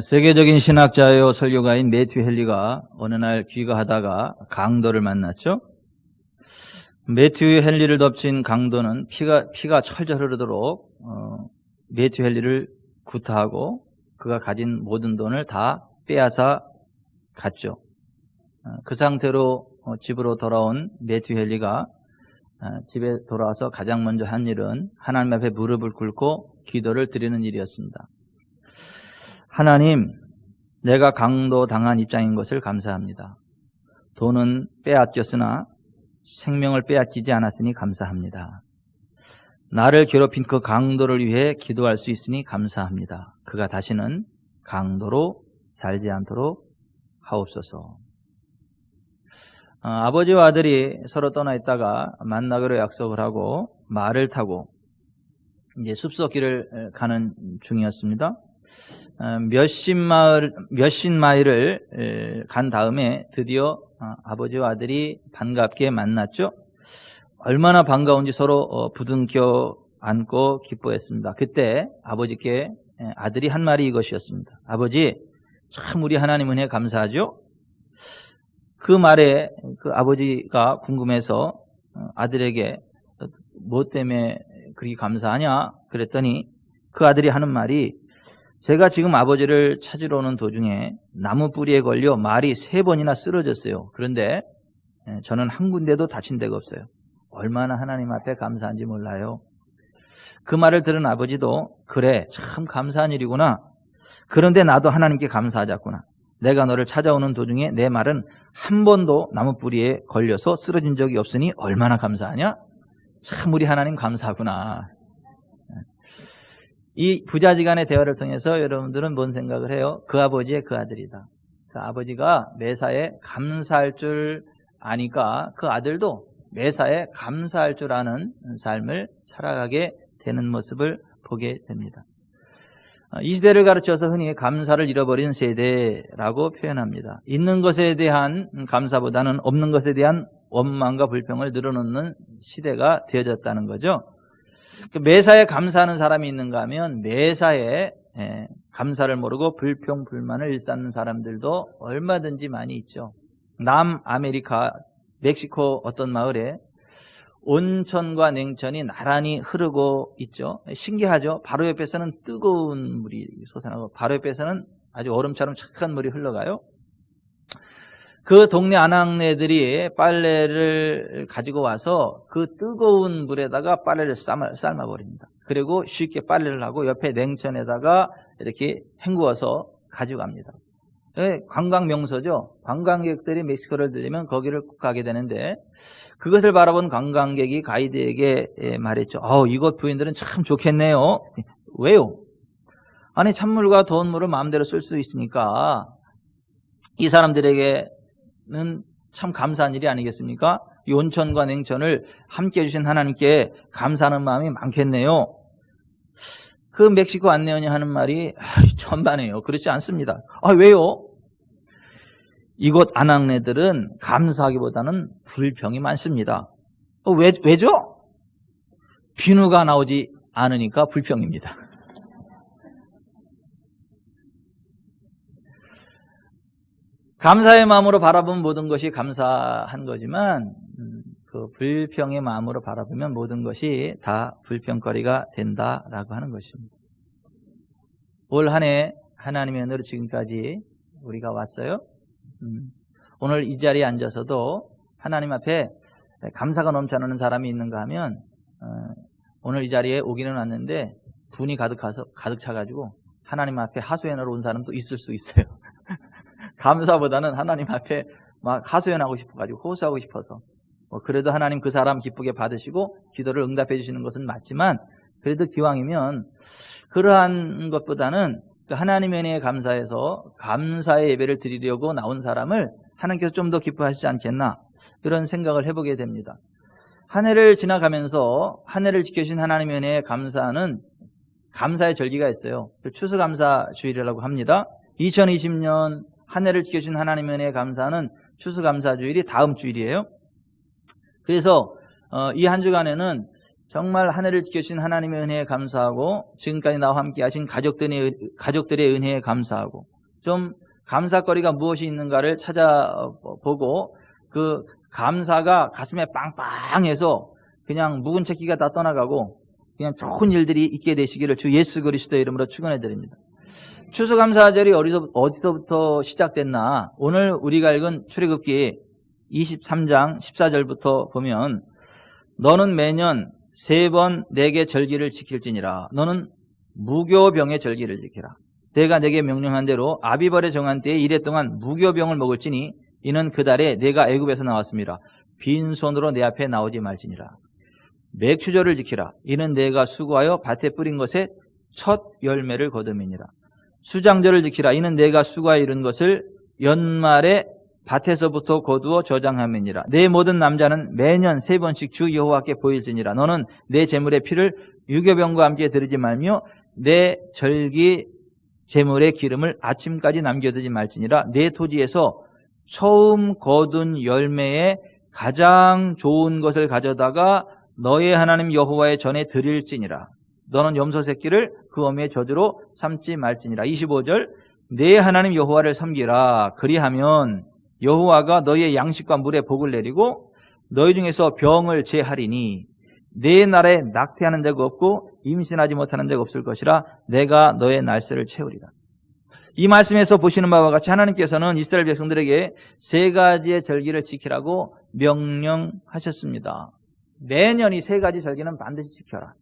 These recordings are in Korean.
세계적인 신학자요 설교가인 매튜 헨리가 어느 날 귀가하다가 강도를 만났죠. 매튜 헨리를 덮친 강도는 피가 철철 흐르도록 매튜 헨리를 구타하고 그가 가진 모든 돈을 다 빼앗아 갔죠. 그 상태로 집으로 돌아온 매튜 헨리가 집에 돌아와서 가장 먼저 한 일은 하나님 앞에 무릎을 꿇고 기도를 드리는 일이었습니다. 하나님, 내가 강도 당한 입장인 것을 감사합니다. 돈은 빼앗겼으나 생명을 빼앗기지 않았으니 감사합니다. 나를 괴롭힌 그 강도를 위해 기도할 수 있으니 감사합니다. 그가 다시는 강도로 살지 않도록 하옵소서. 아버지와 아들이 서로 떠나 있다가 만나기로 약속을 하고 말을 타고 이제 숲속길을 가는 중이었습니다. 몇십 마일을 간 다음에 드디어 아버지와 아들이 반갑게 만났죠. 얼마나 반가운지 서로 부둥켜 안고 기뻐했습니다. 그때 아버지께 아들이 한 말이 이것이었습니다. 아버지, 참 우리 하나님 은혜에 감사하죠. 그 말에 그 아버지가 궁금해서 아들에게 뭐 때문에 그렇게 감사하냐 그랬더니 그 아들이 하는 말이, 제가 지금 아버지를 찾으러 오는 도중에 나무 뿌리에 걸려 말이 3번이나 쓰러졌어요. 그런데 저는 한 군데도 다친 데가 없어요. 얼마나 하나님 앞에 감사한지 몰라요. 그 말을 들은 아버지도, 그래, 참 감사한 일이구나. 그런데 나도 하나님께 감사하자꾸나. 내가 너를 찾아오는 도중에 내 말은 한 번도 나무 뿌리에 걸려서 쓰러진 적이 없으니 얼마나 감사하냐? 참 우리 하나님 감사하구나. 이 부자지간의 대화를 통해서 여러분들은 뭔 생각을 해요? 그 아버지의 그 아들이다. 그 아버지가 매사에 감사할 줄 아니까 그 아들도 매사에 감사할 줄 아는 삶을 살아가게 되는 모습을 보게 됩니다. 이 시대를 가르쳐서 흔히 감사를 잃어버린 세대라고 표현합니다. 있는 것에 대한 감사보다는 없는 것에 대한 원망과 불평을 늘어놓는 시대가 되어졌다는 거죠. 매사에 감사하는 사람이 있는가 하면 매사에 감사를 모르고 불평, 불만을 일삼는 사람들도 얼마든지 많이 있죠. 남아메리카 멕시코 어떤 마을에 온천과 냉천이 나란히 흐르고 있죠. 신기하죠. 바로 옆에서는 뜨거운 물이 솟아나고 바로 옆에서는 아주 얼음처럼 착한 물이 흘러가요. 그 동네 아낙네들이 빨래를 가지고 와서 그 뜨거운 물에다가 빨래를 삶아버립니다. 그리고 쉽게 빨래를 하고 옆에 냉천에다가 이렇게 헹구어서 가져갑니다. 관광 명소죠. 관광객들이 멕시코를 들리면 거기를 꼭 가게 되는데, 그것을 바라본 관광객이 가이드에게 말했죠. 이곳 부인들은 참 좋겠네요. 왜요? 아니, 찬물과 더운 물을 마음대로 쓸 수 있으니까 이 사람들에게는 참 감사한 일이 아니겠습니까? 이 온천과 냉천을 함께 해주신 하나님께 감사하는 마음이 많겠네요. 그 멕시코 안내원이 하는 말이 천만에요. 그렇지 않습니다. 왜요? 이곳 아낙네들은 감사하기보다는 불평이 많습니다. 왜죠? 비누가 나오지 않으니까 불평입니다. 감사의 마음으로 바라본 모든 것이 감사한 거지만 그 불평의 마음으로 바라보면 모든 것이 다 불평거리가 된다라고 하는 것입니다. 올 한 해 하나님의 은혜로 지금까지 우리가 왔어요. 오늘 이 자리에 앉아서도 하나님 앞에 감사가 넘쳐나는 사람이 있는가 하면 오늘 이 자리에 오기는 왔는데 분이 가득 차가지고 하나님 앞에 하소연하러 온 사람도 있을 수 있어요. 감사보다는 하나님 앞에 막 하소연하고 싶어가지고 호소하고 싶어서 그래도 하나님 그 사람 기쁘게 받으시고 기도를 응답해 주시는 것은 맞지만, 그래도 기왕이면 그러한 것보다는 하나님의 은혜에 감사해서 감사의 예배를 드리려고 나온 사람을 하나님께서 좀 더 기뻐하시지 않겠나, 이런 생각을 해보게 됩니다. 한 해를 지나가면서 한 해를 지켜주신 하나님의 은혜에 감사하는 감사의 절기가 있어요. 추수감사 주일이라고 합니다. 2020년 한 해를 지켜주신 하나님의 은혜에 감사하는 추수감사 주일이 다음 주일이에요. 그래서 이 한 주간에는 정말 하늘을 지켜주신 하나님의 은혜에 감사하고 지금까지 나와 함께 하신 가족들의 은혜에 감사하고 좀 감사거리가 무엇이 있는가를 찾아보고 그 감사가 가슴에 빵빵해서 그냥 묵은 채기가 다 떠나가고 그냥 좋은 일들이 있게 되시기를 주 예수 그리스도의 이름으로 축원해 드립니다. 추수감사절이 어디서부터 시작됐나? 오늘 우리가 읽은 출애굽기 23장 14절부터 보면 너는 매년 3번 내게 절기를 지킬지니라. 너는 무교병의 절기를 지키라. 내가 내게 명령한 대로 아비벌에 정한 때에 이래 동안 무교병을 먹을지니 이는 그 달에 내가 애굽에서 나왔습니다. 빈손으로 내 앞에 나오지 말지니라. 맥추절을 지키라. 이는 내가 수고하여 밭에 뿌린 것에 첫 열매를 거둠이니라. 수장절을 지키라. 이는 내가 수고하여 이룬 것을 연말에 밭에서부터 거두어 저장함이니라. 내 모든 남자는 매년 3번씩 주 여호와께 보일지니라. 너는 내 제물의 피를 유교병과 함께 들이지 말며 내 절기 제물의 기름을 아침까지 남겨두지 말지니라. 내 토지에서 처음 거둔 열매에 가장 좋은 것을 가져다가 너의 하나님 여호와의 전에 드릴지니라. 너는 염소 새끼를 그 어미의 저주로 삼지 말지니라. 25절 내 하나님 여호와를 섬기라. 그리하면 여호와가 너희의 양식과 물에 복을 내리고 너희 중에서 병을 제하리니 내 나라에 낙태하는 자가 없고 임신하지 못하는 자가 없을 것이라. 내가 너의 날새를 채우리라. 이 말씀에서 보시는 바와 같이 하나님께서는 이스라엘 백성들에게 3가지의 절기를 지키라고 명령하셨습니다. 매년 이 3가지 절기는 반드시 지켜라.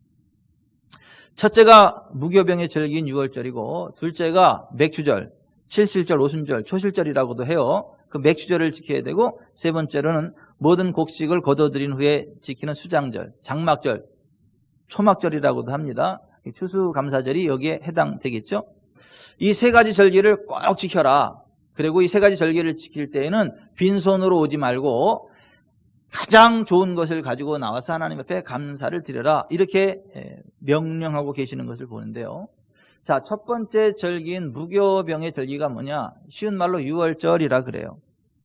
첫째가 무교병의 절기인 6월절이고 둘째가 맥추절, 77절, 오순절, 초실절이라고도 해요. 그 맥추절을 지켜야 되고 세 번째로는 모든 곡식을 거둬들인 후에 지키는 수장절, 장막절, 초막절이라고도 합니다. 추수감사절이 여기에 해당되겠죠. 이 3가지 절기를 꼭 지켜라. 그리고 이 3가지 절기를 지킬 때에는 빈손으로 오지 말고 가장 좋은 것을 가지고 나와서 하나님 앞에 감사를 드려라. 이렇게 명령하고 계시는 것을 보는데요. 자, 첫 번째 절기인 무교병의 절기가 뭐냐? 쉬운 말로 6월절이라 그래요.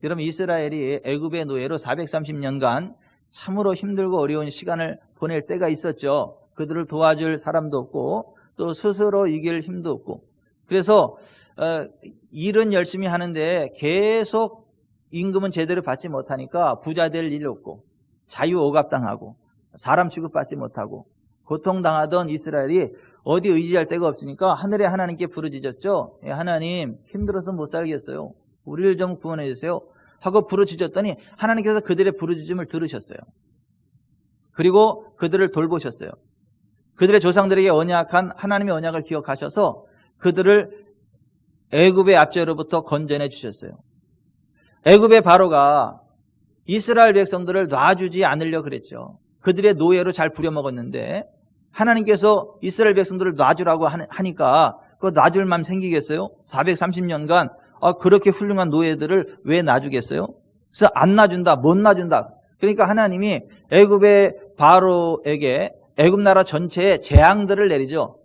여러분, 이스라엘이 애굽의 노예로 430년간 참으로 힘들고 어려운 시간을 보낼 때가 있었죠. 그들을 도와줄 사람도 없고 또 스스로 이길 힘도 없고 그래서 일은 열심히 하는데 계속 임금은 제대로 받지 못하니까 부자 될 일 없고 자유 억압당하고 사람 취급받지 못하고 고통당하던 이스라엘이 어디 의지할 데가 없으니까 하늘의 하나님께 부르짖었죠. 하나님, 힘들어서 못 살겠어요. 우리를 좀 구원해 주세요 하고 부르짖었더니 하나님께서 그들의 부르짖음을 들으셨어요. 그리고 그들을 돌보셨어요. 그들의 조상들에게 언약한 하나님의 언약을 기억하셔서 그들을 애굽의 압제로부터 건져내 주셨어요. 애굽의 바로가 이스라엘 백성들을 놔주지 않으려고 그랬죠. 그들의 노예로 잘 부려먹었는데 하나님께서 이스라엘 백성들을 놔주라고 하니까 그거 놔줄 마음 생기겠어요? 430년간 그렇게 훌륭한 노예들을 왜 놔주겠어요? 그래서 안 놔준다, 못 놔준다. 그러니까 하나님이 애굽의 바로에게 애굽 나라 전체에 재앙들을 내리죠.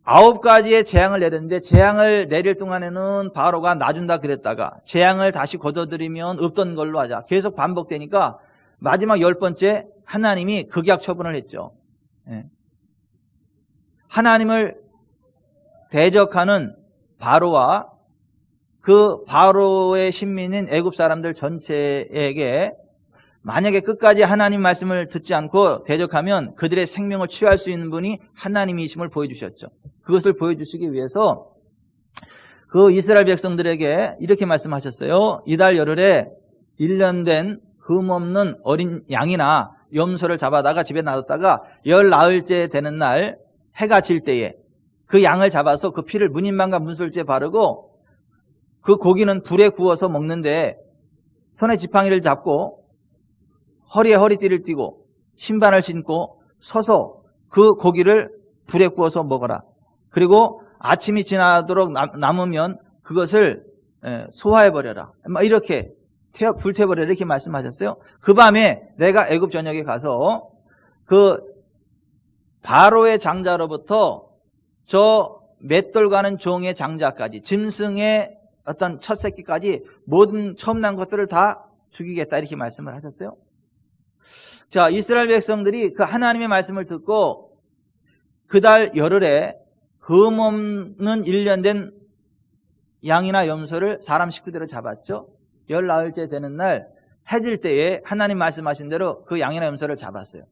9가지의 재앙을 내렸는데 재앙을 내릴 동안에는 바로가 놔준다 그랬다가 재앙을 다시 걷어들이면 없던 걸로 하자. 계속 반복되니까 마지막 10번째 하나님이 극약 처분을 했죠. 하나님을 대적하는 바로와 그 바로의 신민인 애굽 사람들 전체에게 만약에 끝까지 하나님 말씀을 듣지 않고 대적하면 그들의 생명을 취할 수 있는 분이 하나님이심을 보여주셨죠. 그것을 보여주시기 위해서 그 이스라엘 백성들에게 이렇게 말씀하셨어요. 이달 열흘에 1년 된 흠없는 어린 양이나 염소를 잡아다가 집에 놔뒀다가 19일째 되는 날 해가 질 때에 그 양을 잡아서 그 피를 문인방과 문술주에 바르고 그 고기는 불에 구워서 먹는데 손에 지팡이를 잡고 허리에 허리띠를 띠고 신발을 신고 서서 그 고기를 불에 구워서 먹어라. 그리고 아침이 지나도록 남으면 그것을 소화해버려라. 이렇게 불태워버려라 이렇게 말씀하셨어요. 그 밤에 내가 애굽 전역에 가서 그 바로의 장자로부터 저 맷돌 가는 종의 장자까지 짐승의 어떤 첫 새끼까지 모든 처음 난 것들을 다 죽이겠다 이렇게 말씀을 하셨어요. 자, 이스라엘 백성들이 그 하나님의 말씀을 듣고 그달 열흘에 흠없는 1년 된 양이나 염소를 사람 식구대로 잡았죠. 19일째 되는 날 해질 때에 하나님 말씀하신 대로 그 양이나 염소를 잡았어요.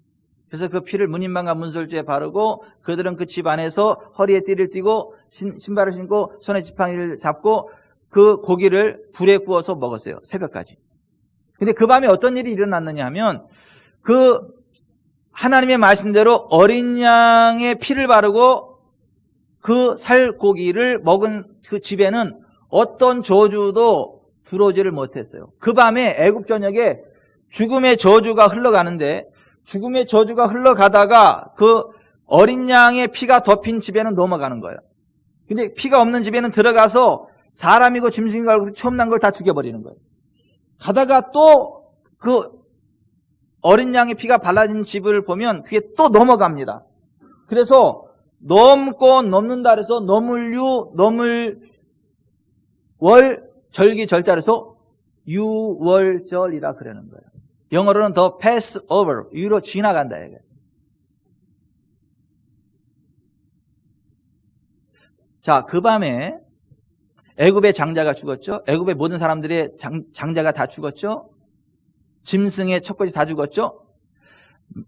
그래서 그 피를 문인방과 문설주에 바르고 그들은 그 집 안에서 허리에 띠를 띠고 신발을 신고 손에 지팡이를 잡고 그 고기를 불에 구워서 먹었어요. 새벽까지. 근데 그 밤에 어떤 일이 일어났느냐 하면 그 하나님의 말씀대로 어린 양의 피를 바르고 그 살고기를 먹은 그 집에는 어떤 저주도 들어오지를 못했어요. 그 밤에 애굽 전역에 죽음의 저주가 흘러가는데 죽음의 저주가 흘러가다가 그 어린 양의 피가 덮인 집에는 넘어가는 거예요. 근데 피가 없는 집에는 들어가서 사람이고 짐승이고 알고 처음 난 걸 다 죽여버리는 거예요. 가다가 또 그 어린 양의 피가 발라진 집을 보면 그게 또 넘어갑니다. 그래서 넘고 넘는다 그래서 넘을유, 넘을월, 절기 절자로서 유월절이라 그러는 거예요. 영어로는 the Passover, 유로 지나간다 이거예요. 자, 그 밤에 애굽의 장자가 죽었죠. 애굽의 모든 사람들의 장자가 다 죽었죠. 짐승의 첫 것이 다 죽었죠.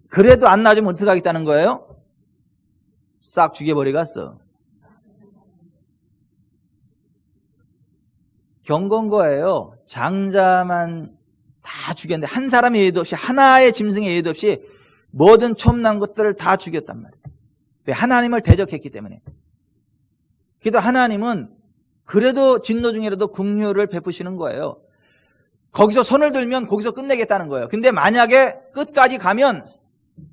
그래도 안 놔주면 어떡하겠다는 거예요? 싹 죽여버리겠어. 경고한 거예요. 장자만 다 죽였는데 한 사람의 예도 없이 하나의 짐승의 예도 없이 모든 첨난 것들을 다 죽였단 말이에요. 왜? 하나님을 대적했기 때문에. 그래도 하나님은 그래도 진노 중이라도 긍휼을 베푸시는 거예요. 거기서 손을 들면 거기서 끝내겠다는 거예요. 근데 만약에 끝까지 가면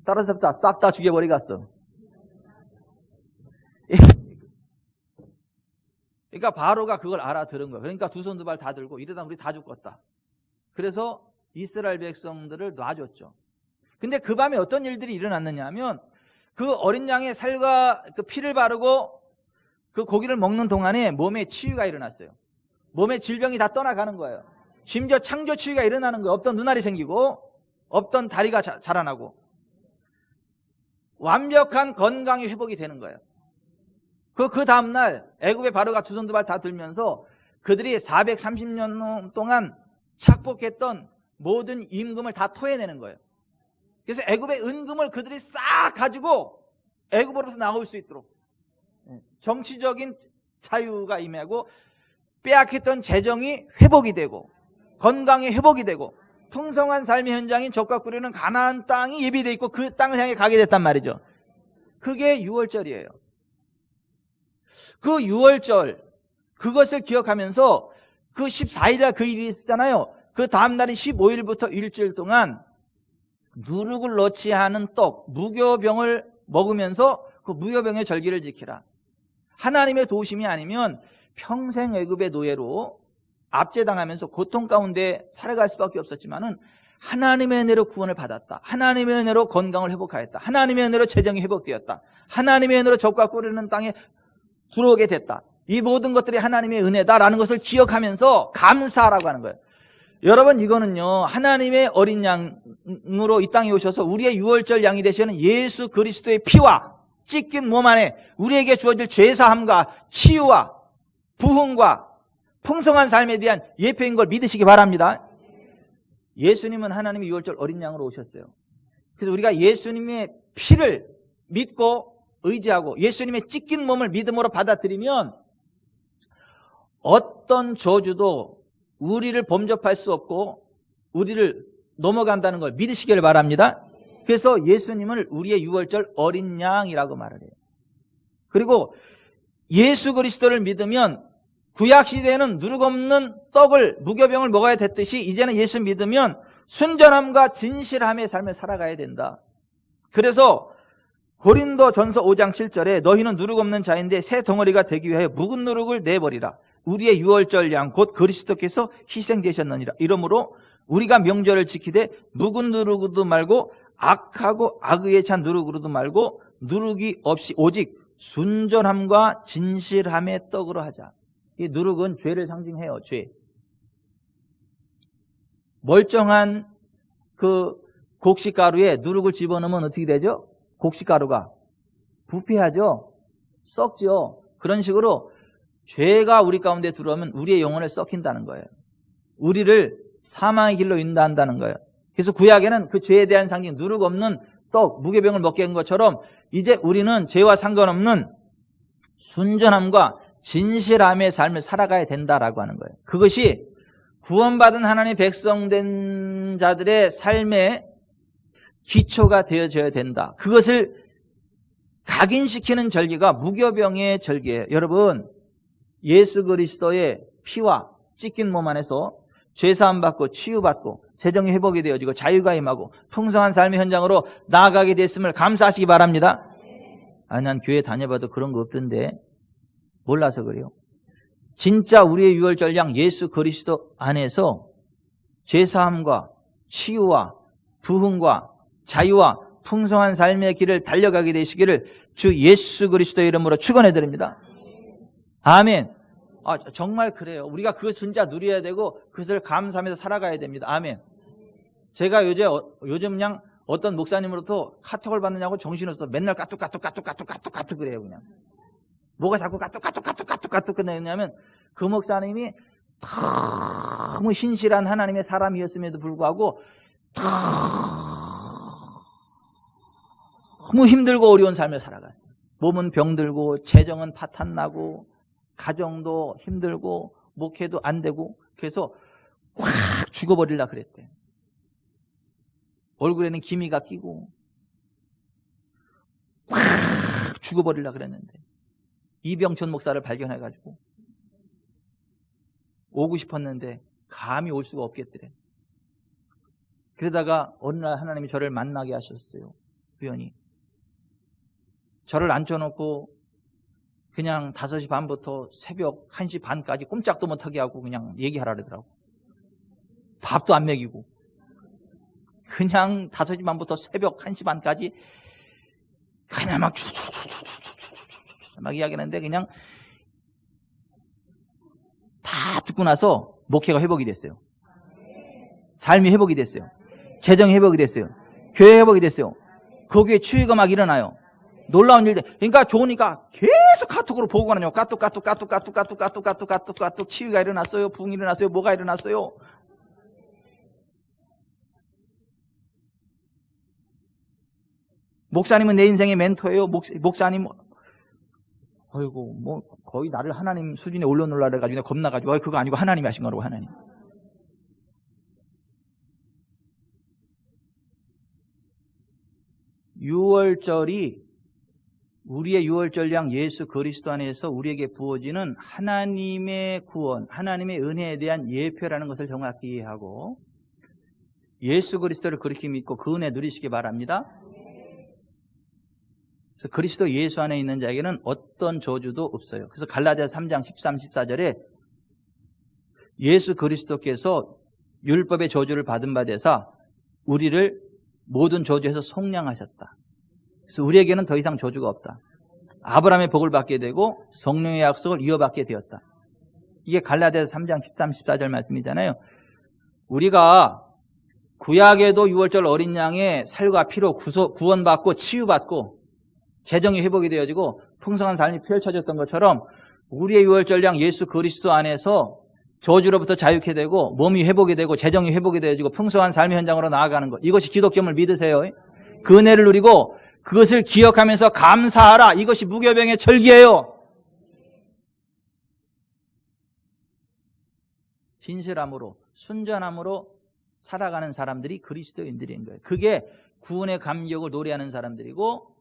다른 사람 싹 다 죽여버리겠어. 그러니까 바로가 그걸 알아들은 거예요. 그러니까 두 손 두 발 다 들고 이러다 우리 다 죽겠다. 그래서 이스라엘 백성들을 놔줬죠. 근데 그 밤에 어떤 일들이 일어났느냐 하면 그 어린 양의 살과 그 피를 바르고 그 고기를 먹는 동안에 몸에 치유가 일어났어요. 몸에 질병이 다 떠나가는 거예요. 심지어 창조 치유가 일어나는 거예요. 없던 눈알이 생기고 없던 다리가 자라나고 완벽한 건강이 회복이 되는 거예요. 그 다음날 애굽의 바로가 두 손 두 발 다 들면서 그들이 430년 동안 착복했던 모든 임금을 다 토해내는 거예요. 그래서 애굽의 은금을 그들이 싹 가지고 애굽으로부터 나올 수 있도록 정치적인 자유가 임하고 빼앗겼던 재정이 회복이 되고 건강이 회복이 되고 풍성한 삶의 현장인 적과 꿀이는 가나안 땅이 예비되어 있고 그 땅을 향해 가게 됐단 말이죠. 그게 유월절이에요. 그 유월절 그것을 기억하면서 그 14일이라 그 일이 있었잖아요. 그 다음 날인 15일부터 일주일 동안 누룩을 넣지 않은 떡 무교병을 먹으면서 그 무교병의 절기를 지키라. 하나님의 도우심이 아니면 평생 애굽의 노예로 압제당하면서 고통 가운데 살아갈 수밖에 없었지만은 하나님의 은혜로 구원을 받았다. 하나님의 은혜로 건강을 회복하였다. 하나님의 은혜로 재정이 회복되었다. 하나님의 은혜로 적과 꿀이는 땅에 들어오게 됐다. 이 모든 것들이 하나님의 은혜다라는 것을 기억하면서 감사하라고 하는 거예요. 여러분 이거는요 하나님의 어린 양으로 이 땅에 오셔서 우리의 유월절 양이 되시는 예수 그리스도의 피와 찢긴 몸 안에 우리에게 주어질 죄사함과 치유와 부흥과 풍성한 삶에 대한 예표인 걸 믿으시기 바랍니다. 예수님은 하나님의 유월절 어린 양으로 오셨어요. 그래서 우리가 예수님의 피를 믿고 의지하고 예수님의 찢긴 몸을 믿음으로 받아들이면 어떤 저주도 우리를 범접할 수 없고 우리를 넘어간다는 걸 믿으시길 바랍니다. 그래서 예수님을 우리의 유월절 어린 양이라고 말을 해요. 그리고 예수 그리스도를 믿으면 구약시대에는 누룩 없는 떡을 무교병을 먹어야 됐듯이 이제는 예수 믿으면 순전함과 진실함의 삶을 살아가야 된다. 그래서 고린도전서 5장 7절에 너희는 누룩 없는 자인데 새 덩어리가 되기 위하여 묵은 누룩을 내버리라. 우리의 유월절 양 곧 그리스도께서 희생되셨느니라. 이러므로 우리가 명절을 지키되 묵은 누룩으로도 말고 악하고 악의에 찬 누룩으로도 말고 누룩이 없이 오직 순전함과 진실함의 떡으로 하자. 이 누룩은 죄를 상징해요. 죄. 멀쩡한 그 곡식가루에 누룩을 집어넣으면 어떻게 되죠? 곡식가루가 부패하죠? 썩죠? 그런 식으로 죄가 우리 가운데 들어오면 우리의 영혼을 썩힌다는 거예요. 우리를 사망의 길로 인도한다는 거예요. 그래서 구약에는 그 죄에 대한 상징, 누룩 없는 떡, 무교병을 먹게 한 것처럼 이제 우리는 죄와 상관없는 순전함과 진실함의 삶을 살아가야 된다라고 하는 거예요. 그것이 구원받은 하나님의 백성된 자들의 삶의 기초가 되어져야 된다. 그것을 각인시키는 절기가 무교병의 절기예요. 여러분, 예수 그리스도의 피와 찢긴 몸 안에서 죄사함 받고 치유받고 재정이 회복이 되어지고 자유가 임하고 풍성한 삶의 현장으로 나아가게 됐음을 감사하시기 바랍니다. 난 교회 다녀봐도 그런 거 없던데 몰라서 그래요. 진짜 우리의 유월절량 예수 그리스도 안에서 죄사함과 치유와 부흥과 자유와 풍성한 삶의 길을 달려가게 되시기를 주 예수 그리스도의 이름으로 축원해 드립니다. 아멘. 정말 그래요. 우리가 그것 진짜 누려야 되고 그것을 감사하면서 살아가야 됩니다. 아멘. 제가 요즘 그냥 어떤 목사님으로부터 카톡을 받느냐고 정신없어. 맨날 까뚝 그래요, 그냥. 뭐가 자꾸 까뚝 끝내냐면 그 목사님이 너무 신실한 하나님의 사람이었음에도 불구하고 너무 힘들고 어려운 삶을 살아갔어요. 몸은 병들고 재정은 파탄나고 가정도 힘들고 목회도 안 되고 그래서 확 죽어버리려고 그랬대. 얼굴에는 기미가 끼고 확 죽어버리려고 그랬는데 이병천 목사를 발견해가지고 오고 싶었는데 감히 올 수가 없겠더래. 그러다가 어느 날 하나님이 저를 만나게 하셨어요. 우연히. 저를 앉혀놓고 그냥 5시 반부터 새벽 1시 반까지 꼼짝도 못하게 하고 그냥 얘기하라 그러더라고. 밥도 안 먹이고 그냥 5시 반부터 새벽 1시 반까지 그냥 막 이야기하는데 그냥 다 듣고 나서 목회가 회복이 됐어요. 삶이 회복이 됐어요. 재정이 회복이 됐어요. 교회 회복이 됐어요. 거기에 치유가 막 일어나요. 놀라운 일들. 그러니까 좋으니까 계속 카톡으로 보고 가느냐고. 까뚝 치유가 일어났어요. 부흥이 일어났어요. 뭐가 일어났어요. 목사님은 내 인생의 멘토예요. 목사님 어이구 뭐 거의 나를 하나님 수준에 올려놓으려 그래가지고 겁나가지고 그거 아니고 하나님이 하신 거라고. 하나님. 유월절이 우리의 유월절량 예수 그리스도 안에서 우리에게 부어지는 하나님의 구원, 하나님의 은혜에 대한 예표라는 것을 정확히 이해하고 예수 그리스도를 그렇게 믿고 그 은혜 누리시기 바랍니다. 그래서 그리스도 예수 안에 있는 자에게는 어떤 저주도 없어요. 그래서 갈라디아서 3장 13, 14절에 예수 그리스도께서 율법의 저주를 받은 바 되사 우리를 모든 저주에서 속량하셨다. 그래서 우리에게는 더 이상 저주가 없다. 아브라함의 복을 받게 되고 성령의 약속을 이어받게 되었다. 이게 갈라디아서 3장 13, 14절 말씀이잖아요. 우리가 구약에도 유월절 어린 양의 살과 피로 구원받고 치유받고 재정이 회복이 되어지고 풍성한 삶이 펼쳐졌던 것처럼 우리의 유월절량 예수 그리스도 안에서 저주로부터 자유케 되고 몸이 회복이 되고 재정이 회복이 되어지고 풍성한 삶의 현장으로 나아가는 것. 이것이 기독교임을 믿으세요. 그 은혜를 누리고 그것을 기억하면서 감사하라. 이것이 무교병의 절기예요. 진실함으로 순전함으로 살아가는 사람들이 그리스도인들인 거예요. 그게 구원의 감격을 노래하는 사람들이고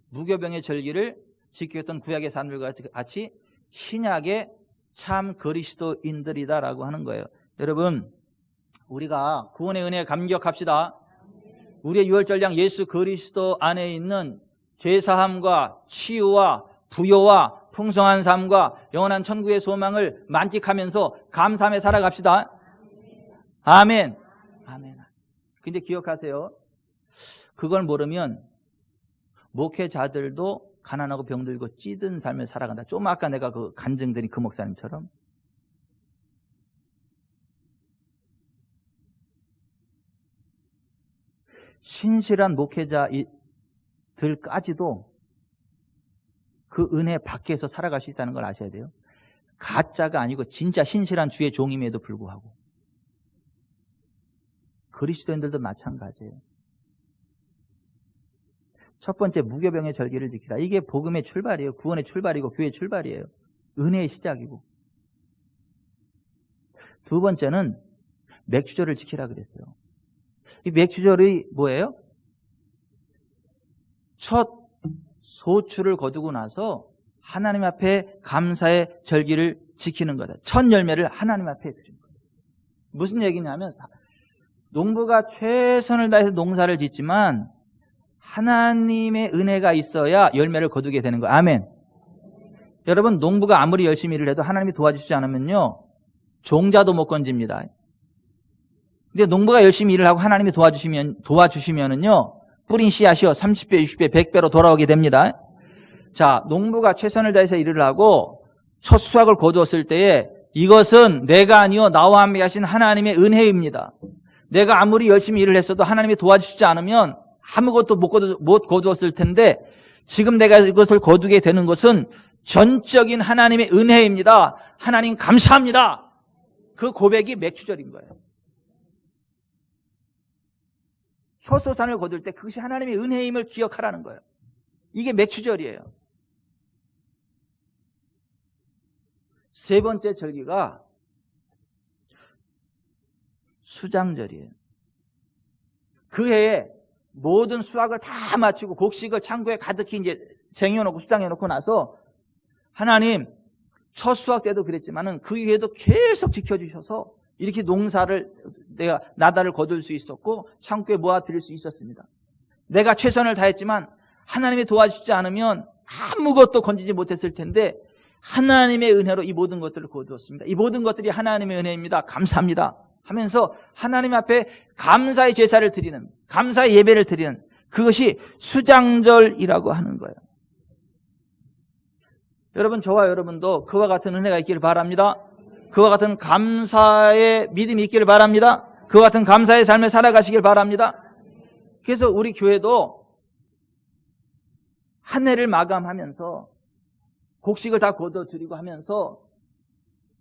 무교병의 절기를 지켰던 구약의 사람들과 같이 신약의 참 그리스도인들이다라고 하는 거예요. 여러분, 우리가 구원의 은혜에 감격합시다. 우리의 유월절량 예수 그리스도 안에 있는 죄사함과 치유와 부요와 풍성한 삶과 영원한 천국의 소망을 만끽하면서 감사하며 살아갑시다. 아멘. 아멘. 근데 기억하세요. 그걸 모르면 목회자들도 가난하고 병들고 찌든 삶을 살아간다. 좀 아까 내가 그 간증드린 그 목사님처럼. 신실한 목회자들까지도 그 은혜 밖에서 살아갈 수 있다는 걸 아셔야 돼요. 가짜가 아니고 진짜 신실한 주의 종임에도 불구하고. 그리스도인들도 마찬가지예요. 첫 번째, 무교병의 절기를 지키라. 이게 복음의 출발이에요. 구원의 출발이고 교회의 출발이에요. 은혜의 시작이고. 두 번째는 맥주절을 지키라 그랬어요. 이 맥주절이 뭐예요? 첫 소출을 거두고 나서 하나님 앞에 감사의 절기를 지키는 거다. 첫 열매를 하나님 앞에 드리는 거예요. 무슨 얘기냐면 농부가 최선을 다해서 농사를 짓지만 하나님의 은혜가 있어야 열매를 거두게 되는 거예요. 아멘. 여러분, 농부가 아무리 열심히 일을 해도 하나님이 도와주시지 않으면요, 종자도 못 건집니다. 근데 농부가 열심히 일을 하고 하나님이 도와주시면은요, 뿌린 씨앗이요 30배, 60배, 100배로 돌아오게 됩니다. 자, 농부가 최선을 다해서 일을 하고 첫 수확을 거두었을 때에 이것은 내가 아니요 나와 함께 하신 하나님의 은혜입니다. 내가 아무리 열심히 일을 했어도 하나님이 도와주시지 않으면 아무것도 못 거두었을 텐데 지금 내가 이것을 거두게 되는 것은 전적인 하나님의 은혜입니다. 하나님 감사합니다. 그 고백이 맥주절인 거예요. 첫 소산을 거둘 때 그것이 하나님의 은혜임을 기억하라는 거예요. 이게 맥주절이에요. 세 번째 절기가 수장절이에요. 그 해에 모든 수확을 다 마치고 곡식을 창고에 가득히 이제 쟁여놓고 수장해놓고 나서 하나님, 첫 수확 때도 그랬지만은 그 이후에도 계속 지켜주셔서 이렇게 농사를 내가 나달을 거둘 수 있었고 창고에 모아드릴 수 있었습니다. 내가 최선을 다했지만 하나님이 도와주시지 않으면 아무것도 건지지 못했을 텐데 하나님의 은혜로 이 모든 것들을 거두었습니다. 이 모든 것들이 하나님의 은혜입니다. 감사합니다 하면서 하나님 앞에 감사의 제사를 드리는, 감사의 예배를 드리는, 그것이 수장절이라고 하는 거예요. 여러분, 저와 여러분도 그와 같은 은혜가 있기를 바랍니다. 그와 같은 감사의 믿음이 있기를 바랍니다. 그와 같은 감사의 삶을 살아가시길 바랍니다. 그래서 우리 교회도 한 해를 마감하면서 곡식을 다 거둬드리고 하면서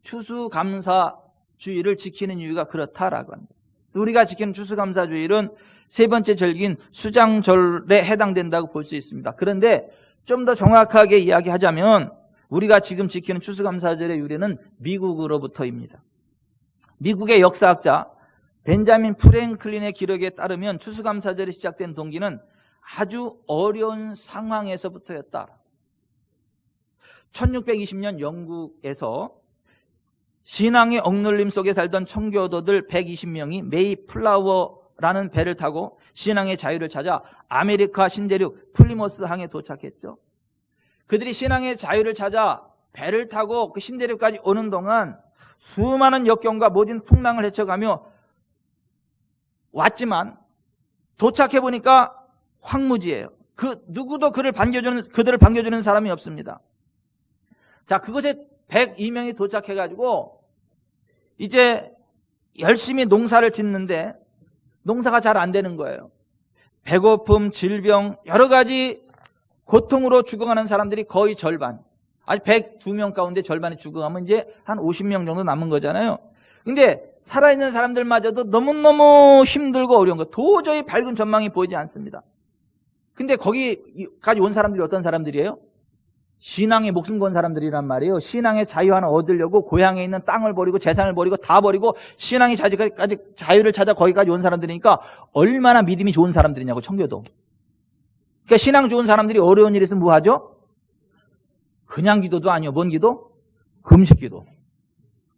추수감사주의를 지키는 이유가 그렇다라고 합니다. 우리가 지키는 추수감사주의는 세 번째 절기인 수장절에 해당된다고 볼 수 있습니다. 그런데 좀 더 정확하게 이야기하자면 우리가 지금 지키는 추수감사절의 유래는 미국으로부터입니다. 미국의 역사학자 벤자민 프랭클린의 기록에 따르면 추수감사절이 시작된 동기는 아주 어려운 상황에서부터였다. 1620년 영국에서 신앙의 억눌림 속에 살던 청교도들 120명이 메이플라워라는 배를 타고 신앙의 자유를 찾아 아메리카 신대륙 플리머스 항에 도착했죠. 그들이 신앙의 자유를 찾아 배를 타고 그 신대륙까지 오는 동안 수많은 역경과 모진 풍랑을 헤쳐가며 왔지만 도착해보니까 황무지예요. 누구도 그들을 반겨주는 사람이 없습니다. 자, 그곳에 102명이 도착해가지고 이제 열심히 농사를 짓는데 농사가 잘 안 되는 거예요. 배고픔, 질병, 여러 가지 고통으로 죽어가는 사람들이 거의 절반. 아직 102명 가운데 절반이 죽어가면 이제 한 50명 정도 남은 거잖아요. 근데 살아있는 사람들마저도 너무너무 힘들고 어려운 거. 도저히 밝은 전망이 보이지 않습니다. 근데 거기까지 온 사람들이 어떤 사람들이에요? 신앙에 목숨 건 사람들이란 말이에요. 신앙의 자유 하나 얻으려고 고향에 있는 땅을 버리고 재산을 버리고 다 버리고 신앙의 자유를 찾아 거기까지 온 사람들이니까 얼마나 믿음이 좋은 사람들이냐고, 청교도. 그러니까 신앙 좋은 사람들이 어려운 일 있으면 뭐 하죠? 그냥 기도도 아니요. 뭔 기도? 금식 기도.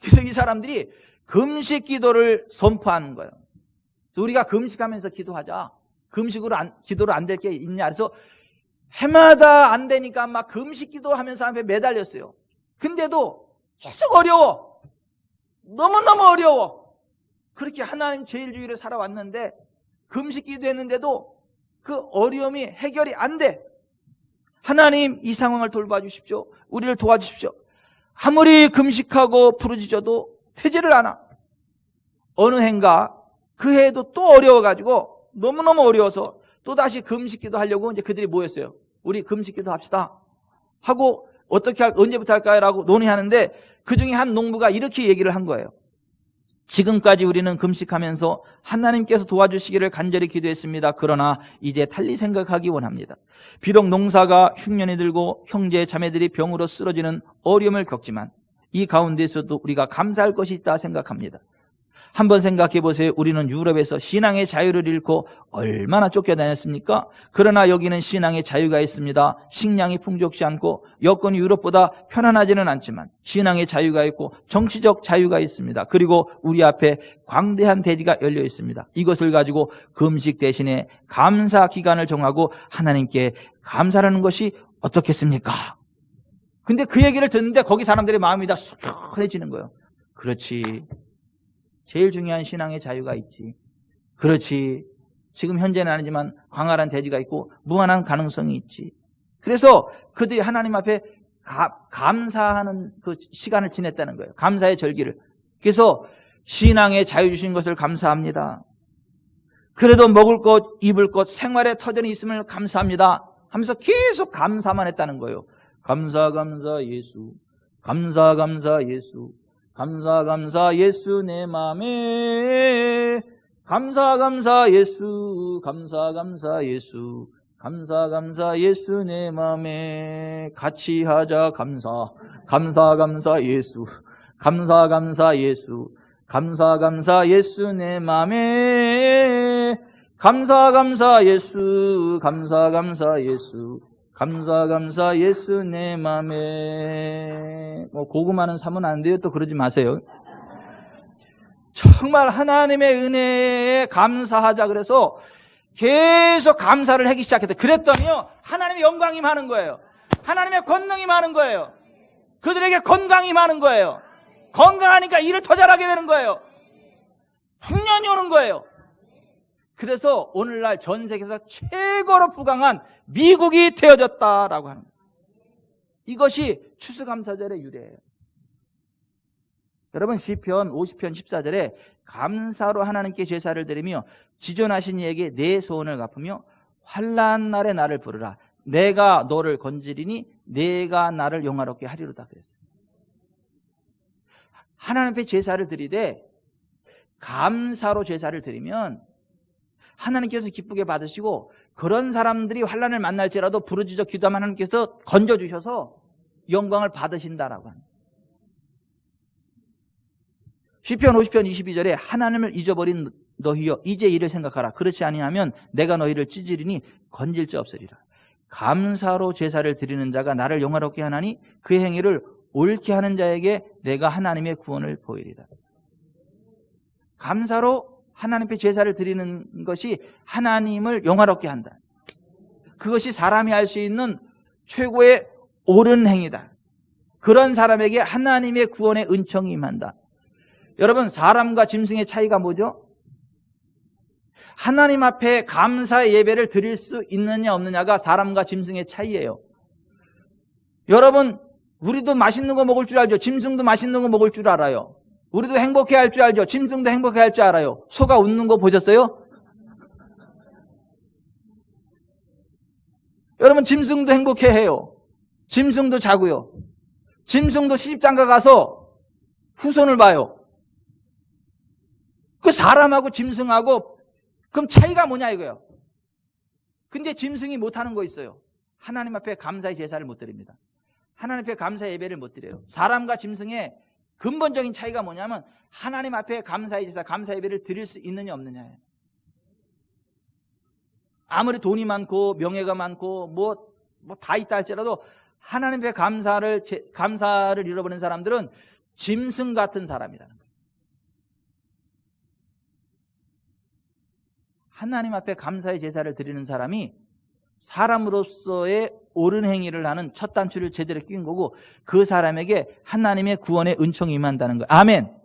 그래서 이 사람들이 금식 기도를 선포하는 거예요. 그래서 우리가 금식하면서 기도하자. 기도로 안 될 게 있냐. 그래서 해마다 안 되니까 막 금식 기도하면서 앞에 매달렸어요. 근데도 계속 어려워. 너무너무 어려워. 그렇게 하나님 제일주의를 살아왔는데 금식 기도했는데도 그 어려움이 해결이 안 돼. 하나님, 이 상황을 돌봐주십시오. 우리를 도와주십시오. 아무리 금식하고 부르짖어도 되지를 않아. 어느 해인가 그 해에도 또 어려워가지고 너무너무 어려워서 또다시 금식기도 하려고 이제 그들이 모였어요. 우리 금식기도 합시다 하고 언제부터 할까요? 라고 논의하는데 그 중에 한 농부가 이렇게 얘기를 한 거예요. 지금까지 우리는 금식하면서 하나님께서 도와주시기를 간절히 기도했습니다. 그러나 이제 달리 생각하기 원합니다. 비록 농사가 흉년이 들고 형제 자매들이 병으로 쓰러지는 어려움을 겪지만 이 가운데서도 우리가 감사할 것이 있다 생각합니다. 한번 생각해 보세요. 우리는 유럽에서 신앙의 자유를 잃고 얼마나 쫓겨다녔습니까? 그러나 여기는 신앙의 자유가 있습니다. 식량이 풍족치 않고 여건이 유럽보다 편안하지는 않지만 신앙의 자유가 있고 정치적 자유가 있습니다. 그리고 우리 앞에 광대한 대지가 열려 있습니다. 이것을 가지고 금식 대신에 감사 기간을 정하고 하나님께 감사하는 것이 어떻겠습니까? 근데 그 얘기를 듣는데 거기 사람들의 마음이 다 수편해지는 거예요. 그렇지. 제일 중요한 신앙의 자유가 있지. 그렇지. 지금 현재는 아니지만 광활한 대지가 있고 무한한 가능성이 있지. 그래서 그들이 하나님 앞에 감사하는 그 시간을 지냈다는 거예요. 감사의 절기를. 그래서 신앙의 자유 주신 것을 감사합니다. 그래도 먹을 것, 입을 것, 생활의 터전이 있음을 감사합니다 하면서 계속 감사만 했다는 거예요. 감사 예수. 감사 예수. 감사 예수 내 맘에 감사 예수. 감사 예수. 감사 예수 내 맘에 같이 하자 감사 예수. 감사 예수. 감사 예수 내 맘에 감사 예수. 감사 예수. 감사 예수 내 맘에. 고구마는 사면 안 돼요. 또 그러지 마세요. 정말 하나님의 은혜에 감사하자 그래서 계속 감사를 하기 시작했대. 그랬더니요 하나님의 영광이 많은 거예요. 하나님의 권능이 많은 거예요. 그들에게 건강이 많은 거예요. 건강하니까 일을 더 잘하게 되는 거예요. 풍년이 오는 거예요. 그래서 오늘날 전 세계에서 최고로 부강한 미국이 되어졌다라고 하는 거예요. 이것이 추수감사절의 유래예요. 여러분 시편 50편 14절에 감사로 하나님께 제사를 드리며 지존하신 이에게 내 소원을 갚으며 환난 날에 나를 부르라. 내가 너를 건지리니 내가 나를 영화롭게 하리로다 그랬어요. 하나님 앞에 제사를 드리되 감사로 제사를 드리면 하나님께서 기쁘게 받으시고 그런 사람들이 환난을 만날지라도 부르짖어 기도하면 하나님께서 건져주셔서 영광을 받으신다라고 합니다. 시편 50편 22절에 하나님을 잊어버린 너희여 이제 이를 생각하라. 그렇지 아니하면 내가 너희를 찢으리니 건질 자 없으리라. 감사로 제사를 드리는 자가 나를 영화롭게 하나니 그 행위를 옳게 하는 자에게 내가 하나님의 구원을 보이리라. 감사로 하나님 앞에 제사를 드리는 것이 하나님을 영화롭게 한다. 그것이 사람이 할 수 있는 최고의 옳은 행위다. 그런 사람에게 하나님의 구원의 은총이 임한다. 여러분 사람과 짐승의 차이가 뭐죠? 하나님 앞에 감사의 예배를 드릴 수 있느냐 없느냐가 사람과 짐승의 차이예요. 여러분 우리도 맛있는 거 먹을 줄 알죠? 짐승도 맛있는 거 먹을 줄 알아요. 우리도 행복해 할 줄 알죠? 짐승도 행복해 할 줄 알아요. 소가 웃는 거 보셨어요? 여러분 짐승도 행복해 해요. 짐승도 자고요. 짐승도 시집장가 가서 후손을 봐요. 그 사람하고 짐승하고 그럼 차이가 뭐냐 이거예요. 근데 짐승이 못하는 거 있어요. 하나님 앞에 감사의 제사를 못 드립니다. 하나님 앞에 감사의 예배를 못 드려요. 사람과 짐승의 근본적인 차이가 뭐냐면 하나님 앞에 감사의 제사, 감사의 예배를 드릴 수 있느냐 없느냐예요. 아무리 돈이 많고 명예가 많고 뭐 다 있다 할지라도 하나님 앞에 감사를 잃어버린 사람들은 짐승 같은 사람이라는 거예요. 하나님 앞에 감사의 제사를 드리는 사람이 사람으로서의 옳은 행위를 하는 첫 단추를 제대로 끼운 거고 그 사람에게 하나님의 구원의 은총이 임한다는 거예요. 아멘.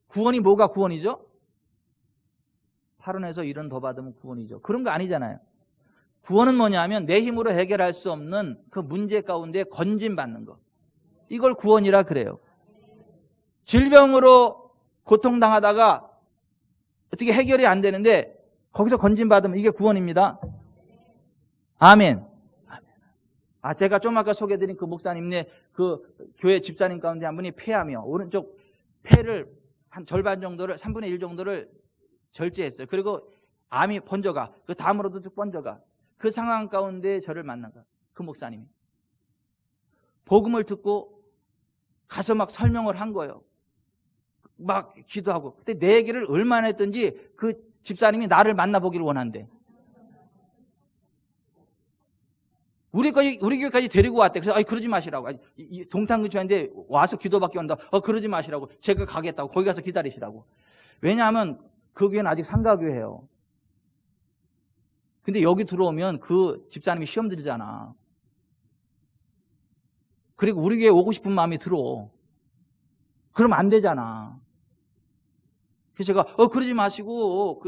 구원이 뭐가 구원이죠? 8원에서 1원 더 받으면 구원이죠. 그런 거 아니잖아요. 구원은 뭐냐면 내 힘으로 해결할 수 없는 그 문제 가운데 건짐받는 거. 이걸 구원이라 그래요. 질병으로 고통당하다가 어떻게 해결이 안 되는데 거기서 건진받으면 이게 구원입니다. 아멘. 제가 좀 아까 소개해드린 그 목사님네 그 교회 집사님 가운데 한 분이 폐암이요. 오른쪽 폐를 한 절반 정도를 3분의 1 정도를 절제했어요. 그리고 암이 번져가. 그 다음으로도 쭉 번져가. 그 상황 가운데 저를 만나가. 그 목사님이. 복음을 듣고 가서 막 설명을 한 거예요. 막 기도하고. 근데 내 얘기를 얼마나 했든지 그 집사님이 나를 만나보기를 원한대. 우리 교회까지 데리고 왔대. 그래서 그러지 마시라고. 동탄근처인데 와서 기도받기 원한다. 그러지 마시라고. 제가 가겠다고. 거기 가서 기다리시라고. 왜냐하면 그 교회는 아직 상가교회예요. 근데 여기 들어오면 그 집사님이 시험 들잖아. 그리고 우리 교회 오고 싶은 마음이 들어. 그러면 안 되잖아. 그래서 제가 그러지 마시고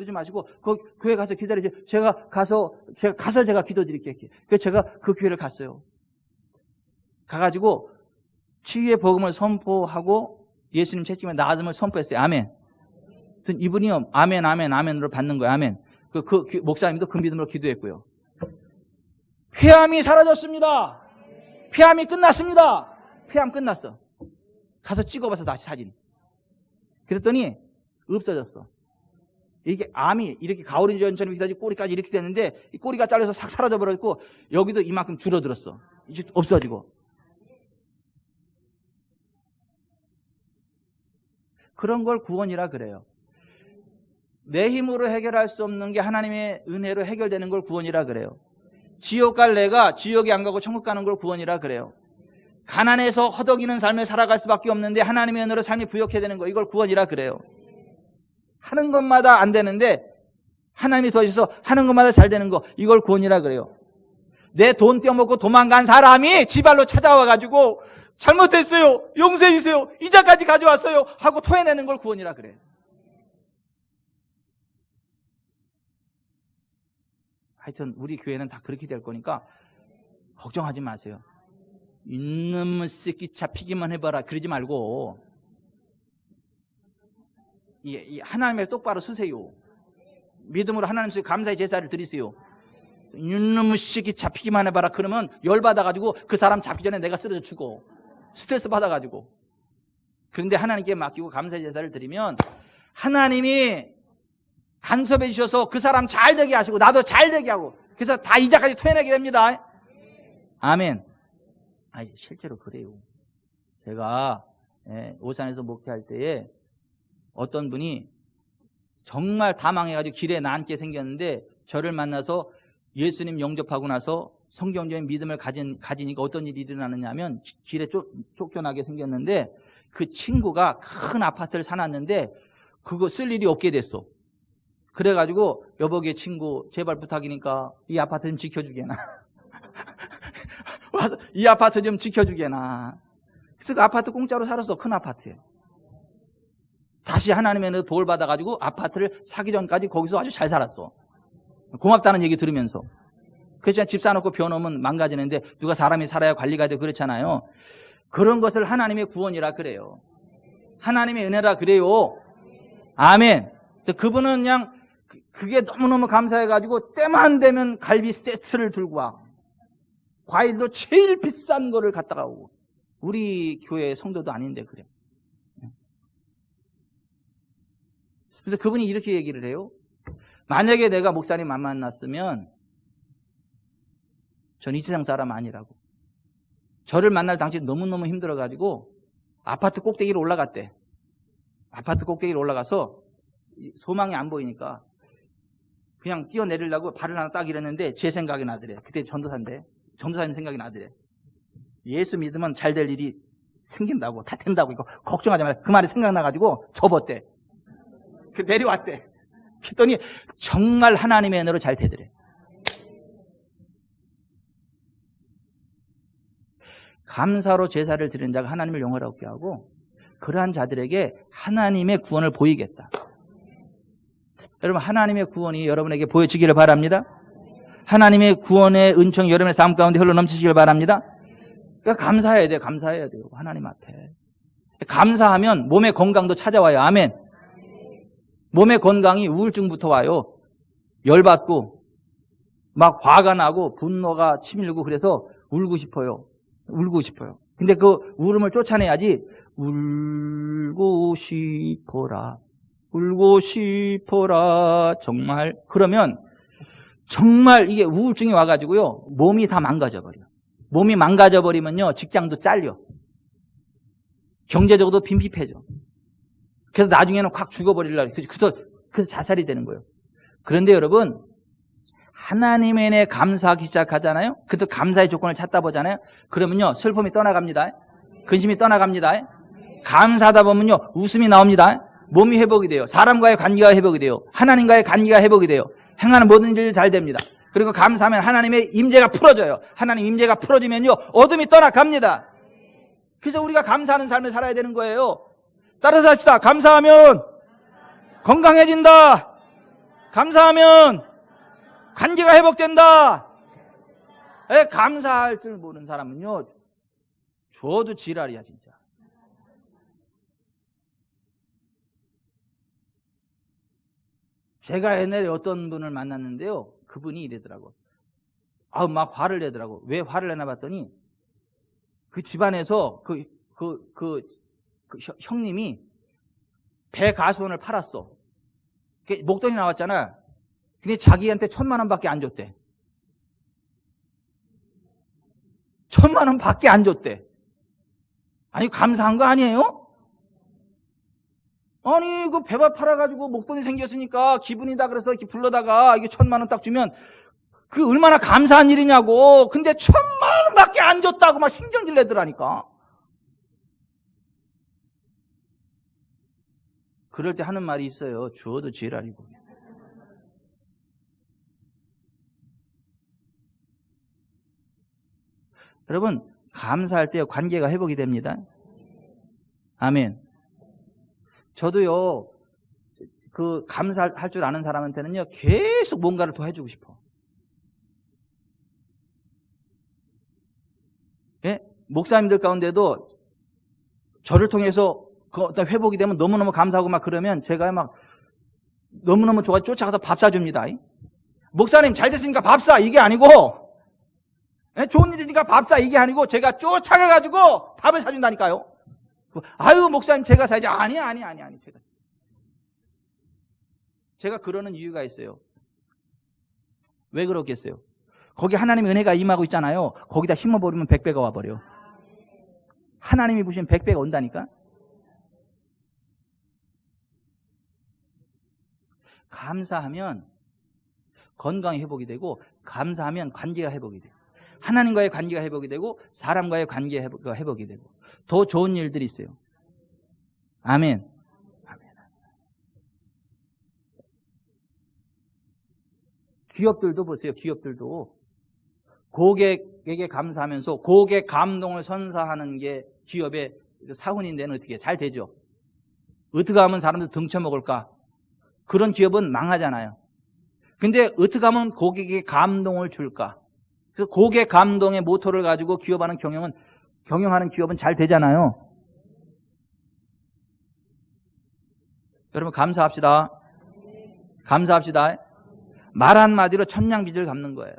그 교회 가서 기다리세요. 제가 가서 제가 기도드릴게요. 그래서 제가 그 교회를 갔어요. 가가지고 치유의 복음을 선포하고 예수님 책임에 나음을 선포했어요. 아멘. 이분이요, 아멘, 아멘, 아멘으로 받는 거예요. 아멘. 그 목사님도 그 믿음으로 기도했고요. 폐암이 사라졌습니다. 폐암이 끝났습니다. 폐암 끝났어. 가서 찍어봐서 다시 사진. 그랬더니 없어졌어. 이게 암이 이렇게 가오리 전처럼 이렇게 꼬리까지 이렇게 됐는데 이 꼬리가 잘려서 싹 사라져 버렸고 여기도 이만큼 줄어들었어. 이제 없어지고. 그런 걸 구원이라 그래요. 내 힘으로 해결할 수 없는 게 하나님의 은혜로 해결되는 걸 구원이라 그래요. 지옥 갈 내가 지옥에 안 가고 천국 가는 걸 구원이라 그래요. 가난해서 허덕이는 삶을 살아갈 수밖에 없는데 하나님의 은혜로 삶이 부욕해야 되는 거, 이걸 구원이라 그래요. 하는 것마다 안 되는데 하나님이 도와주셔서 하는 것마다 잘 되는 거, 이걸 구원이라 그래요. 내 돈 떼어먹고 도망간 사람이 지발로 찾아와가지고 잘못했어요, 용서해 주세요, 이자까지 가져왔어요 하고 토해내는 걸 구원이라 그래요. 하여튼 우리 교회는 다 그렇게 될 거니까 걱정하지 마세요. 이놈의 새끼 잡히기만 해봐라 그러지 말고 하나님의 똑바로 서세요. 믿음으로 하나님 속에 감사의 제사를 드리세요. 이놈의 새끼 잡히기만 해봐라 그러면 열받아가지고 그 사람 잡기 전에 내가 쓰러져 죽어. 스트레스 받아가지고. 그런데 하나님께 맡기고 감사의 제사를 드리면 하나님이 간섭해 주셔서 그 사람 잘 되게 하시고 나도 잘 되게 하고 그래서 다 이자까지 토해내게 됩니다. 아멘. 실제로 그래요. 제가 오산에서 목회할 때에 어떤 분이 정말 다 망해가지고 길에 나앉게 생겼는데 저를 만나서 예수님 영접하고 나서 성경적인 믿음을 가지니까 어떤 일이 일어나느냐면 길에 쫓겨나게 생겼는데 그 친구가 큰 아파트를 사놨는데 그거 쓸 일이 없게 됐어. 그래가지고 여보게 친구 제발 부탁이니까 이 아파트 좀 지켜주게나. 와서 이 아파트 좀 지켜주게나. 그래서 그 아파트 공짜로 살았어. 큰 아파트에. 다시 하나님의 도움을 받아가지고 아파트를 사기 전까지 거기서 아주 잘 살았어. 고맙다는 얘기 들으면서. 그렇잖아요. 집 사놓고 벼놓으면 망가지는데 누가 사람이 살아야 관리가 되고 그렇잖아요. 그런 것을 하나님의 구원이라 그래요. 하나님의 은혜라 그래요. 아멘. 그분은 그냥 그게 너무너무 감사해가지고 때만 되면 갈비 세트를 들고 와. 과일도 제일 비싼 거를 갖다가 오고. 우리 교회 성도도 아닌데 그래. 그래서 그분이 이렇게 얘기를 해요. 만약에 내가 목사님 안 만났으면 전 이 세상 사람 아니라고. 저를 만날 당시 너무너무 힘들어가지고 아파트 꼭대기로 올라갔대. 아파트 꼭대기로 올라가서 소망이 안 보이니까 그냥 뛰어내리려고 발을 하나 딱 이랬는데 제 생각이 나더래. 그때 전도사인데 전도사님 생각이 나더래. 예수 믿으면 잘 될 일이 생긴다고, 다 된다고. 이거 걱정하지 말라. 그 말이 생각나가지고 접었대. 내려왔대. 그랬더니 정말 하나님의 은혜로 잘 되더래. 감사로 제사를 드리는 자가 하나님을 영화롭게 하고 그러한 자들에게 하나님의 구원을 보이겠다. 여러분, 하나님의 구원이 여러분에게 보여지기를 바랍니다. 하나님의 구원의 은총이 여러분의 삶 가운데 흘러넘치시길 바랍니다. 그러니까 감사해야 돼요. 감사해야 돼요. 하나님 앞에. 감사하면 몸의 건강도 찾아와요. 아멘. 몸의 건강이 우울증부터 와요. 열받고 막 화가 나고 분노가 치밀고 그래서 울고 싶어요. 울고 싶어요. 근데 그 울음을 쫓아내야지. 울고 싶어라. 울고 싶어라. 정말. 그러면 정말 이게 우울증이 와가지고요. 몸이 다 망가져버려. 몸이 망가져버리면요. 직장도 잘려. 경제적으로도 빈핍해져. 그래서 나중에는 확 죽어버리려고. 그래서 자살이 되는 거예요. 그런데 여러분, 하나님의 은혜에 감사하기 시작하잖아요. 그래서 감사의 조건을 찾다 보잖아요. 그러면요, 슬픔이 떠나갑니다. 근심이 떠나갑니다. 감사하다 보면요, 웃음이 나옵니다. 몸이 회복이 돼요. 사람과의 관계가 회복이 돼요. 하나님과의 관계가 회복이 돼요. 행하는 모든 일이 잘 됩니다. 그리고 감사하면 하나님의 임재가 풀어져요. 하나님 임재가 풀어지면요, 어둠이 떠나갑니다. 그래서 우리가 감사하는 삶을 살아야 되는 거예요. 따라서 합시다. 감사하면 건강해진다. 감사하면 관계가 회복된다. 감사할 줄 모르는 사람은요, 줘도 지랄이야 진짜. 제가 옛날에 어떤 분을 만났는데요, 그분이 이러더라고. 막 화를 내더라고. 왜 화를 내나 봤더니 그 집안에서 그 형님이 배 가수원을 팔았어. 목돈이 나왔잖아. 근데 자기한테 1,000만 원밖에 안 줬대. 1,000만 원밖에 안 줬대. 아니, 감사한 거 아니에요? 아니, 그 배밥 팔아가지고 목돈이 생겼으니까 기분이다 그래서 이렇게 불러다가 이게 1,000만 원 딱 주면 그 얼마나 감사한 일이냐고. 근데 1,000만 원밖에 안 줬다고 막 신경질 내더라니까. 그럴 때 하는 말이 있어요. 주어도 지랄이고. 여러분, 감사할 때 관계가 회복이 됩니다. 아멘. 저도요, 그 감사할 줄 아는 사람한테는요, 계속 뭔가를 더 해주고 싶어. 예? 목사님들 가운데도 저를 통해서 그 어떤 회복이 되면 너무너무 감사하고 막 그러면 제가 막 너무너무 좋아 쫓아가서 밥 사줍니다. 목사님 잘 됐으니까 밥 사. 이게 아니고, 예? 좋은 일이니까 밥 사. 이게 아니고 제가 쫓아가가지고 밥을 사준다니까요. 아유, 목사님 제가 사야지. 아니. 제가 그러는 이유가 있어요. 왜 그렇겠어요? 거기 하나님의 은혜가 임하고 있잖아요. 거기다 심어버리면 100배가 와버려. 하나님이 부시면 100배가 온다니까. 감사하면 건강이 회복이 되고, 감사하면 관계가 회복이 돼요. 하나님과의 관계가 회복이 되고, 사람과의 관계가 회복이 되고, 더 좋은 일들이 있어요. 아멘. 아멘. 기업들도 보세요. 기업들도 고객에게 감사하면서 고객 감동을 선사하는 게 기업의 사훈인데는 어떻게 잘 되죠? 어떻게 하면 사람들 등쳐먹을까? 그런 기업은 망하잖아요. 근데 어떻게 하면 고객에게 감동을 줄까? 그래서 고객 감동의 모토를 가지고 기업하는 경영하는 기업은 잘 되잖아요. 여러분, 감사합시다. 감사합시다. 말 한마디로 천냥빚을 갚는 거예요.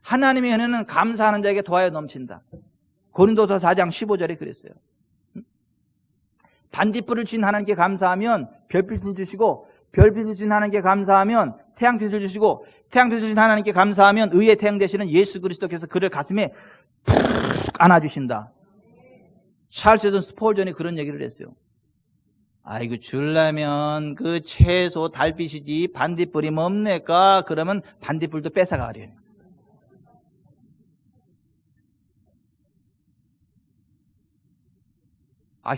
하나님의 은혜는 감사하는 자에게 더하여 넘친다. 고린도서 4장 15절에 그랬어요. 반딧불을 주신 하나님께 감사하면 별빛을 주시고, 별빛을 주신 하나님께 감사하면 태양빛을 주시고, 태양빛을 주신 하나님께 감사하면 의의 태양 되시는 예수 그리스도께서 그를 가슴에 푹 안아주신다. 찰스 스폴전이 그런 얘기를 했어요. 아이고, 줄라면 그 최소 달빛이지 반딧불이 뭡니까? 그러면 반딧불도 뺏어가려요.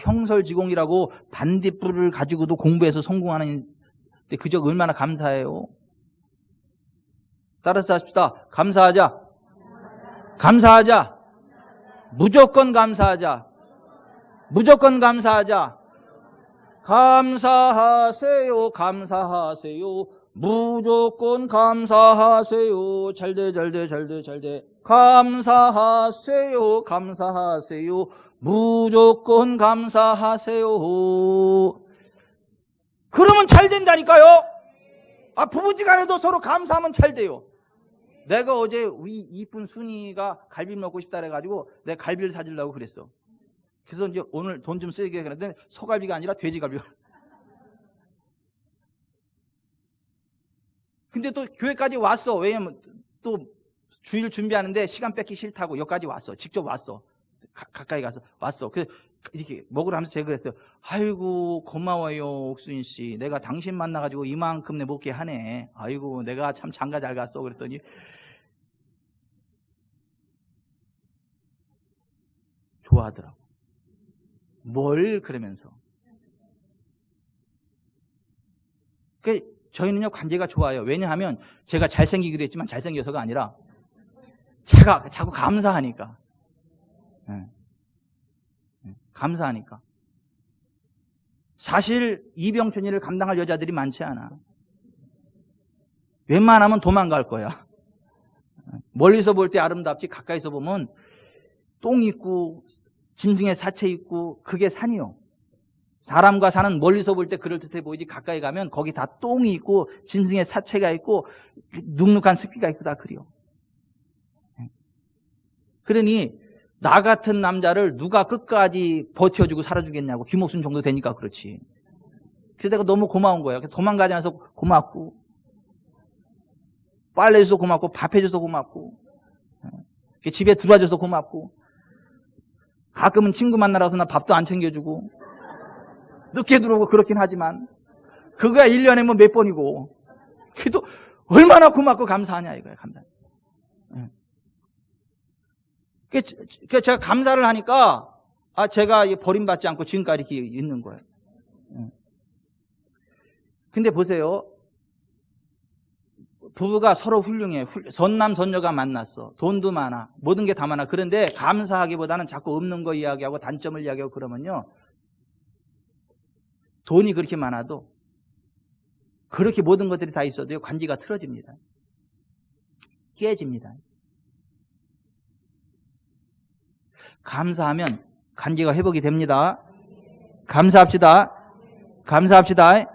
형설지공이라고 반딧불을 가지고도 공부해서 성공하는, 그저 얼마나 감사해요. 따라서 하십시다. 감사하자. 감사하자. 무조건 감사하자. 무조건 감사하자. 감사하세요. 감사하세요. 무조건 감사하세요. 잘돼. 감사하세요. 감사하세요. 무조건 감사하세요. 그러면 잘 된다니까요. 부부지간에도 서로 감사하면 잘 돼요. 내가 어제 우리 이쁜 순이가 갈비를 먹고 싶다 그래가지고 내가 갈비를 사주려고 그랬어. 그래서 이제 오늘 돈 좀 쓰게 그랬는데 소갈비가 아니라 돼지갈비가. 근데 또 교회까지 왔어. 왜냐면 또 주일 준비하는데 시간 뺏기 싫다고 여기까지 왔어. 직접 왔어. 가까이 가서 왔어. 그래서 이렇게 먹으러 하면서 제가 그랬어요. 아이고 고마워요 옥순이 씨. 내가 당신 만나가지고 이만큼 내 먹게 하네. 아이고 내가 참 장가 잘 갔어. 그랬더니 좋아하더라고. 뭘 그러면서. 저희는요 관계가 좋아요. 왜냐하면 제가 잘생기기도 했지만 잘생겨서가 아니라 제가 자꾸 감사하니까. 감사하니까. 사실 이병춘이를 감당할 여자들이 많지 않아. 웬만하면 도망갈 거야. 멀리서 볼 때 아름답지 가까이서 보면 똥 있고 짐승의 사체 있고 그게 산이요. 사람과 산은 멀리서 볼 때 그럴듯해 보이지 가까이 가면 거기 다 똥이 있고 짐승의 사체가 있고 눅눅한 습기가 있고 다 그래요. 그러니 나 같은 남자를 누가 끝까지 버텨주고 살아주겠냐고. 김옥순 정도 되니까 그렇지. 그래서 내가 너무 고마운 거야. 도망가지 않아서 고맙고 빨래 해줘서 고맙고 밥 해줘서 고맙고 집에 들어와줘서 고맙고 가끔은 친구 만나러 와서 나 밥도 안 챙겨주고 늦게 들어오고 그렇긴 하지만 그거야 1년에 뭐 몇 번이고 그래도 얼마나 고맙고 감사하냐 이거야. 감사. 제가 감사를 하니까 제가 버림받지 않고 지금까지 이렇게 있는 거예요. 근데 보세요. 부부가 서로 훌륭해. 선남 선녀가 만났어. 돈도 많아. 모든 게 다 많아. 그런데 감사하기보다는 자꾸 없는 거 이야기하고 단점을 이야기하고 그러면요. 돈이 그렇게 많아도 그렇게 모든 것들이 다 있어도요. 관계가 틀어집니다. 깨집니다. 감사하면 관계가 회복이 됩니다. 감사합시다. 감사합시다.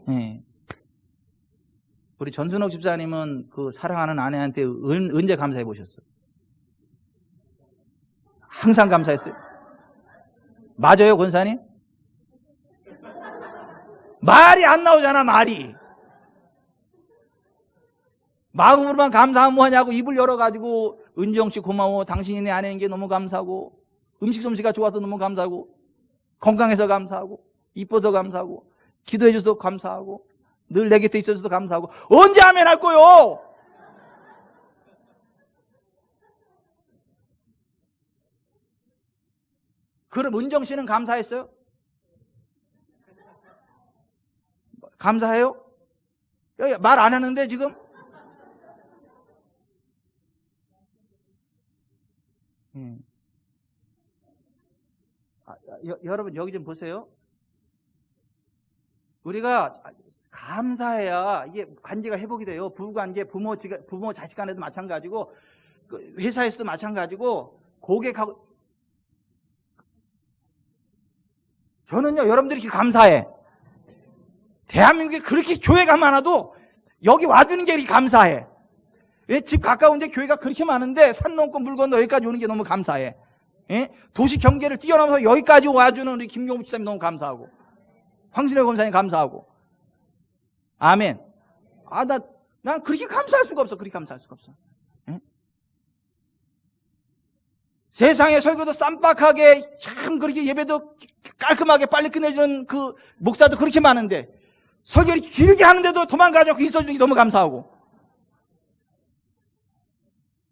네. 우리 전순옥 집사님은 그 사랑하는 아내한테 언제 감사해 보셨어? 항상 감사했어요. 맞아요, 권사님? 말이 안 나오잖아, 말이. 마음으로만 감사하면 뭐하냐고 입을 열어가지고 은정씨 고마워. 당신이 내 아내인 게 너무 감사하고 음식 솜씨가 좋아서 너무 감사하고 건강해서 감사하고 이뻐서 감사하고 기도해줘서 감사하고 늘 내 곁에 있어줘서 감사하고 언제 하면 할 거요? 그럼 은정씨는 감사했어요? 감사해요? 말 안 하는데 지금? 여러분 여기 좀 보세요. 우리가 감사해야 이게 관계가 회복이 돼요. 부부관계, 부모 자식 간에도 마찬가지고 회사에서도 마찬가지고 고객하고. 저는요 여러분들이 이렇게 감사해. 대한민국에 그렇게 교회가 많아도 여기 와주는 게 이렇게 감사해. 왜? 집 가까운데 교회가 그렇게 많은데 산 넘고 물 건너 여기까지 오는 게 너무 감사해. 예? 도시 경계를 뛰어넘어서 여기까지 와주는 우리 김경우 집사님 너무 감사하고 황진호 검사님 감사하고. 아멘. 난 그렇게 감사할 수가 없어. 그렇게 감사할 수가 없어. 예? 세상에 설교도 쌈박하게 참 그렇게 예배도 깔끔하게 빨리 끝내주는 그 목사도 그렇게 많은데 설교를 길게 하는데도 도망가지 않고 있어주는 게 너무 감사하고.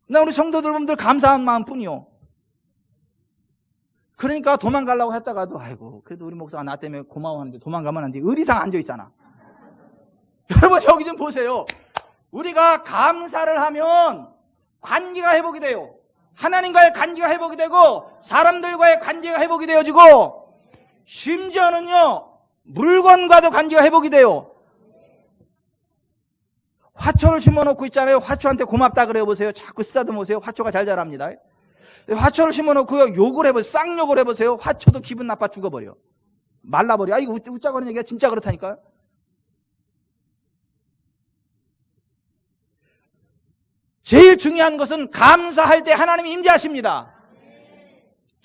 나 우리 성도들 분들 감사한 마음뿐이요. 그러니까 도망가려고 했다가도 아이고 그래도 우리 목사가 나 때문에 고마워하는데 도망가면 안 돼. 의리상 앉아있잖아. 여러분 여기 좀 보세요. 우리가 감사를 하면 관계가 회복이 돼요. 하나님과의 관계가 회복이 되고 사람들과의 관계가 회복이 되어지고 심지어는요 물건과도 관계가 회복이 돼요. 화초를 심어놓고 있잖아요. 화초한테 고맙다 그래 보세요. 자꾸 쓰다듬어 보세요. 화초가 잘 자랍니다. 화초를 심어놓고요 욕을 해보세요. 쌍욕을 해보세요. 화초도 기분 나빠 죽어버려. 말라버려. 이거 웃자고 하는 얘기가 진짜 그렇다니까요. 제일 중요한 것은 감사할 때 하나님이 임재하십니다.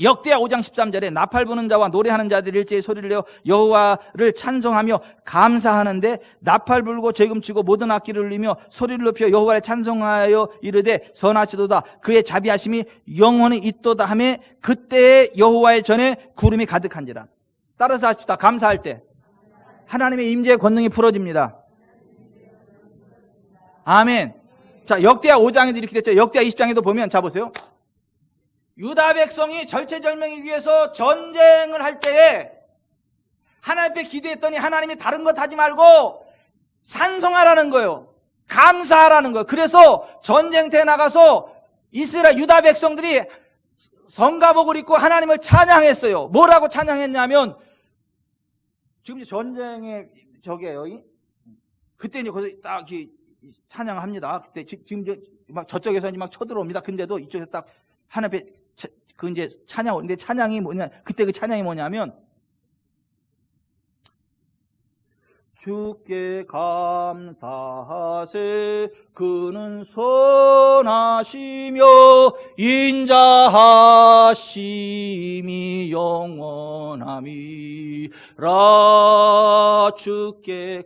역대하 5장 13절에 나팔 부는 자와 노래하는 자들이 일제히 소리를 내어 여호와를 찬송하며 감사하는데 나팔 불고 재금치고 모든 악기를 울리며 소리를 높여 여호와를 찬송하여 이르되 선하시도다 그의 자비하심이 영원히 있도다 하며 그때에 여호와의 전에 구름이 가득한지라. 따라서 하십시다. 감사할 때 하나님의 임재의 권능이 풀어집니다. 아멘. 자, 역대하 5장에도 이렇게 됐죠. 역대하 20장에도 보면, 자 보세요. 유다 백성이 절체절명하기 위해서 전쟁을 할 때에 하나님 앞에 기도했더니 하나님이 다른 것 하지 말고 찬송하라는 거예요. 감사하라는 거예요. 그래서 전쟁터에 나가서 이스라엘 유다 백성들이 성가복을 입고 하나님을 찬양했어요. 뭐라고 찬양했냐면, 지금 전쟁의 저게요. 그때 이제 거기서 딱 찬양을 합니다. 그때 지금 막 저쪽에서 이제 막 쳐들어옵니다. 근데도 이쪽에서 딱 하나님 앞에 그 이제 찬양, 근데 찬양이 뭐냐, 그때 그 찬양이 뭐냐면, 주께 감사하세 그는 선하시며 인자하심이 영원함이라. 주께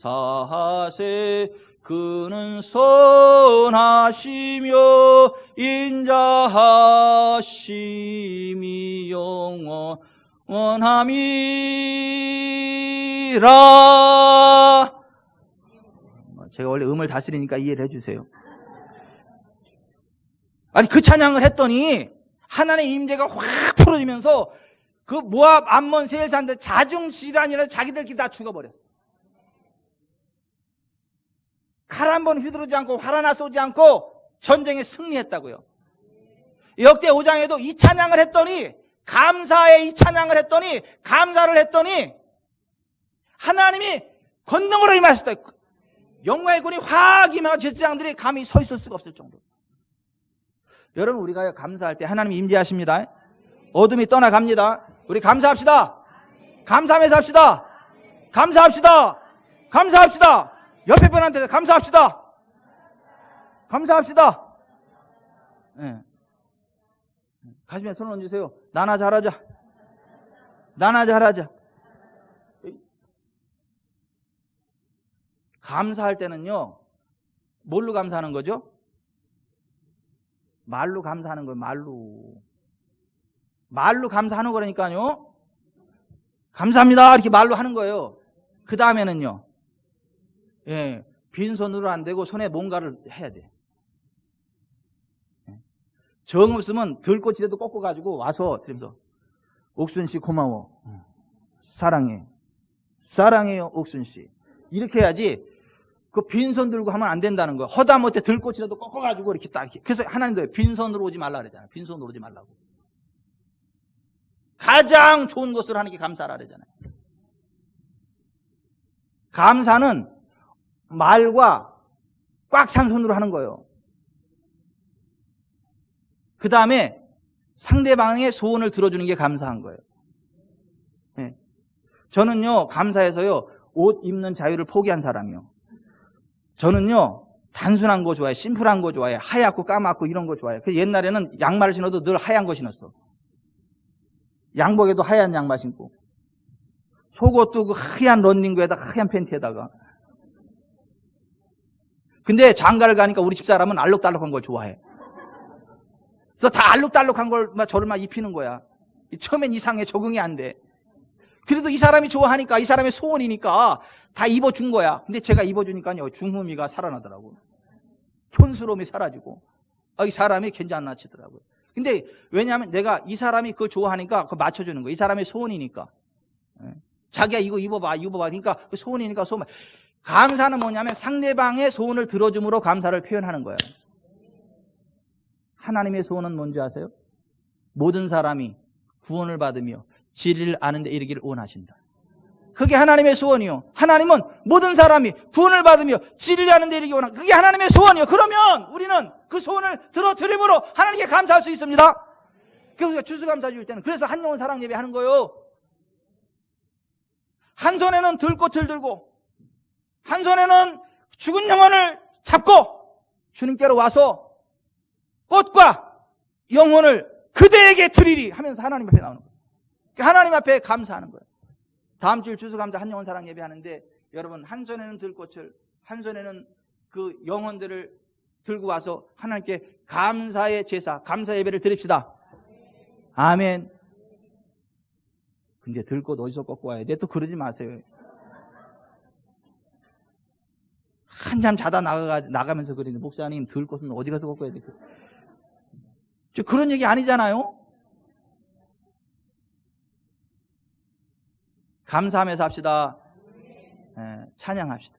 감사하세 그는 선하시며 인자하심이 영원함이라. 제가 원래 음을 다스리니까 이해를 해주세요. 아니 그 찬양을 했더니 하나님의 임재가 확 풀어지면서 그 모압, 암몬, 세일산들 자중질환이라 자기들끼리 다 죽어버렸어. 칼 한 번 휘두르지 않고 활 하나 쏘지 않고 전쟁에 승리했다고요. 역대 5장에도 이 찬양을 했더니, 감사의 이 찬양을 했더니, 감사를 했더니 하나님이 권능으로 임하셨다. 영광의 군이 확 임하고 제사장들이 감히 서 있을 수가 없을 정도. 여러분, 우리가 감사할 때 하나님이 임재하십니다. 어둠이 떠나갑니다. 우리 감사합시다. 감사하면서 합시다. 감사합시다. 감사합시다. 옆에 분한테 감사합시다. 감사합시다. 네. 가슴에 손을 얹으세요. 나나 잘하자. 나나 잘하자. 감사할 때는요, 뭘로 감사하는 거죠? 말로 감사하는 거예요. 말로 감사하는 거라니까요. 감사합니다 이렇게 말로 하는 거예요. 그 다음에는요, 예, 빈손으로 안 되고 손에 뭔가를 해야 돼. 정 없으면 들꽃이라도 꺾어가지고 와서 그러면서 옥순씨 고마워, 사랑해, 사랑해요 옥순씨, 이렇게 해야지. 그 빈손 들고 하면 안 된다는 거야. 허다못해 들꽃이라도 꺾어가지고 이렇게 딱 이렇게. 그래서 하나님도 빈손으로 오지 말라 그러잖아요. 빈손으로 오지 말라고. 가장 좋은 것을 하는 게 감사라 그러잖아요. 감사는 말과 꽉 찬 손으로 하는 거예요. 그 다음에 상대방의 소원을 들어주는 게 감사한 거예요. 네. 저는요, 감사해서요, 옷 입는 자유를 포기한 사람이요. 저는요, 단순한 거 좋아해. 심플한 거 좋아해. 하얗고 까맣고 이런 거 좋아해. 옛날에는 양말을 신어도 늘 하얀 거 신었어. 양복에도 하얀 양말 신고, 속옷도 그 하얀 런닝구에다가 하얀 팬티에다가. 근데 장가를 가니까 우리 집사람은 알록달록한 걸 좋아해. 그래서 다 알록달록한 걸 저를 막 입히는 거야. 처음엔 이상해. 적응이 안 돼. 그래도 이 사람이 좋아하니까, 이 사람의 소원이니까 다 입어준 거야. 근데 제가 입어주니까요, 중후미가 살아나더라고. 촌스러움이 사라지고, 이 사람이 괜찮아지더라고요. 근데 왜냐하면 내가 이 사람이 그걸 좋아하니까 그걸 맞춰주는 거야. 이 사람의 소원이니까. 자기야 이거 입어봐, 입어봐. 그러니까 그 소원이니까 소원. 감사는 뭐냐면 상대방의 소원을 들어줌으로 감사를 표현하는 거예요. 하나님의 소원은 뭔지 아세요? 모든 사람이 구원을 받으며 진리를 아는 데 이르기를 원하신다. 그게 하나님의 소원이요. 하나님은 모든 사람이 구원을 받으며 진리를 아는 데 이르기를 원한다. 그게 하나님의 소원이요. 그러면 우리는 그 소원을 들어드림으로 하나님께 감사할 수 있습니다. 그래서 우리가 추수감사 줄 때는, 그래서 한영혼 사랑 예배 하는 거예요. 한 손에는 들꽃을 들고 한 손에는 죽은 영혼을 잡고 주님께로 와서 꽃과 영혼을 그대에게 드리리 하면서 하나님 앞에 나오는 거예요. 하나님 앞에 감사하는 거예요. 다음 주일 추수감사 한영혼 사랑 예배하는데 여러분 한 손에는 들꽃을 한 손에는 그 영혼들을 들고 와서 하나님께 감사의 제사, 감사 예배를 드립시다. 아멘. 근데 들꽃 어디서 꺾고 와야 돼? 또 그러지 마세요. 한잠 자다 나가면서 그러는데 목사님 들꽃은 어디 가서 꺾어야 돼? 그런 얘기 아니잖아요. 감사하면서 합시다. 찬양합시다.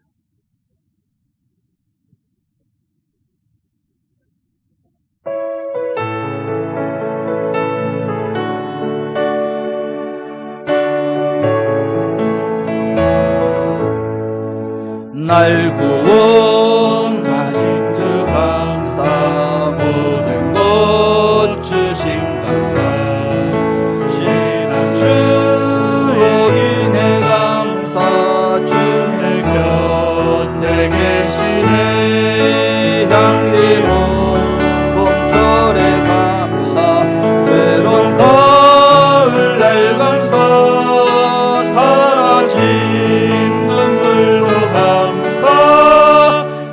날 구원하신 주 감사 모든 것 주신 감사 지난 주로 인해 감사 주의 곁에 계시네 향기로운 봄철의 감사 외로운 가을날 감사 사라진 눈물로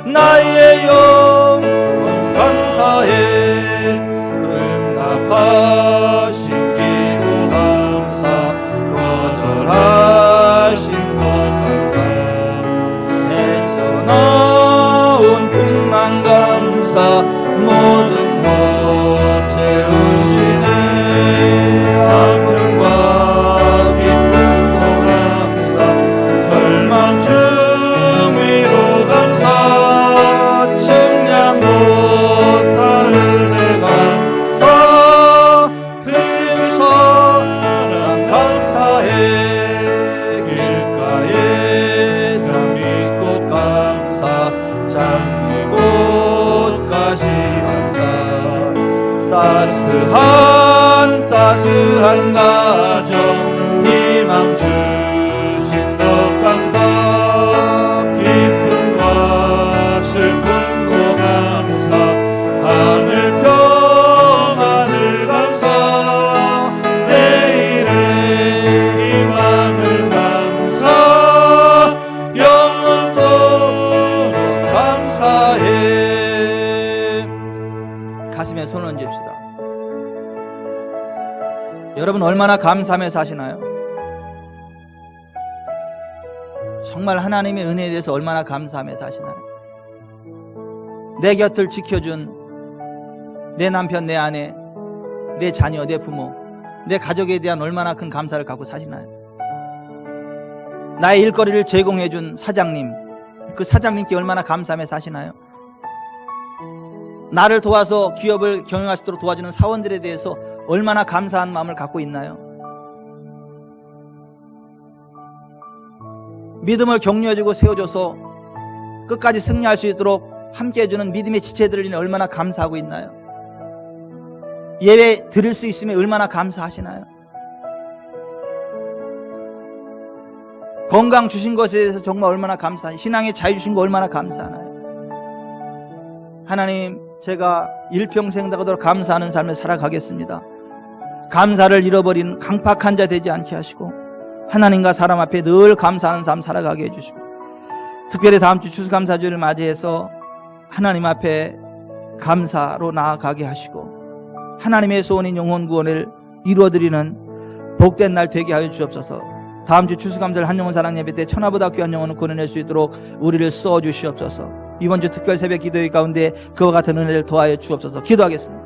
나의 영혼 감사해 응답하신 기도 감사 거절하신 것 감사 내서 나온 꿈만 감사 모든 것 채우시네 아픔과 기쁨도 감사 절망 중위로 감사 측량 못할 내 감사 그 신선한 감사해 길가에 장미꽃 감사 장미꽃까지 감사 따스한 가정 희망 주신 것 감사 기쁨과 슬픔도 감사 하늘 평안을 감사 내일의 희망을 감사 영원토록 감사해. 가슴에 손을 얹읍시다. 여러분 얼마나 감사하며 사시나요? 정말 하나님의 은혜에 대해서 얼마나 감사하며 사시나요? 내 곁을 지켜준 내 남편, 내 아내, 내 자녀, 내 부모, 내 가족에 대한 얼마나 큰 감사를 갖고 사시나요? 나의 일거리를 제공해준 사장님, 그 사장님께 얼마나 감사하며 사시나요? 나를 도와서 기업을 경영할 수 있도록 도와주는 사원들에 대해서 얼마나 감사한 마음을 갖고 있나요? 믿음을 격려해주고 세워줘서 끝까지 승리할 수 있도록 함께 해주는 믿음의 지체들을 인해 얼마나 감사하고 있나요? 예배 드릴 수 있으면 얼마나 감사하시나요? 건강 주신 것에 대해서 정말 얼마나 감사하시나요? 신앙의 자유 주신 거 얼마나 감사하나요? 하나님, 제가 일평생 다가도록 감사하는 삶을 살아가겠습니다. 감사를 잃어버린 강팍한 자 되지 않게 하시고 하나님과 사람 앞에 늘 감사하는 삶 살아가게 해주시고 특별히 다음 주 추수감사주를 맞이해서 하나님 앞에 감사로 나아가게 하시고 하나님의 소원인 영혼 구원을 이루어드리는 복된 날 되게 하여 주옵소서. 다음 주 추수감사를 한영혼 사랑 예배 때 천하보다 귀한 영혼을 구원해낼 수 있도록 우리를 써 주시옵소서. 이번 주 특별 새벽 기도회 가운데 그와 같은 은혜를 더하여 주옵소서. 기도하겠습니다.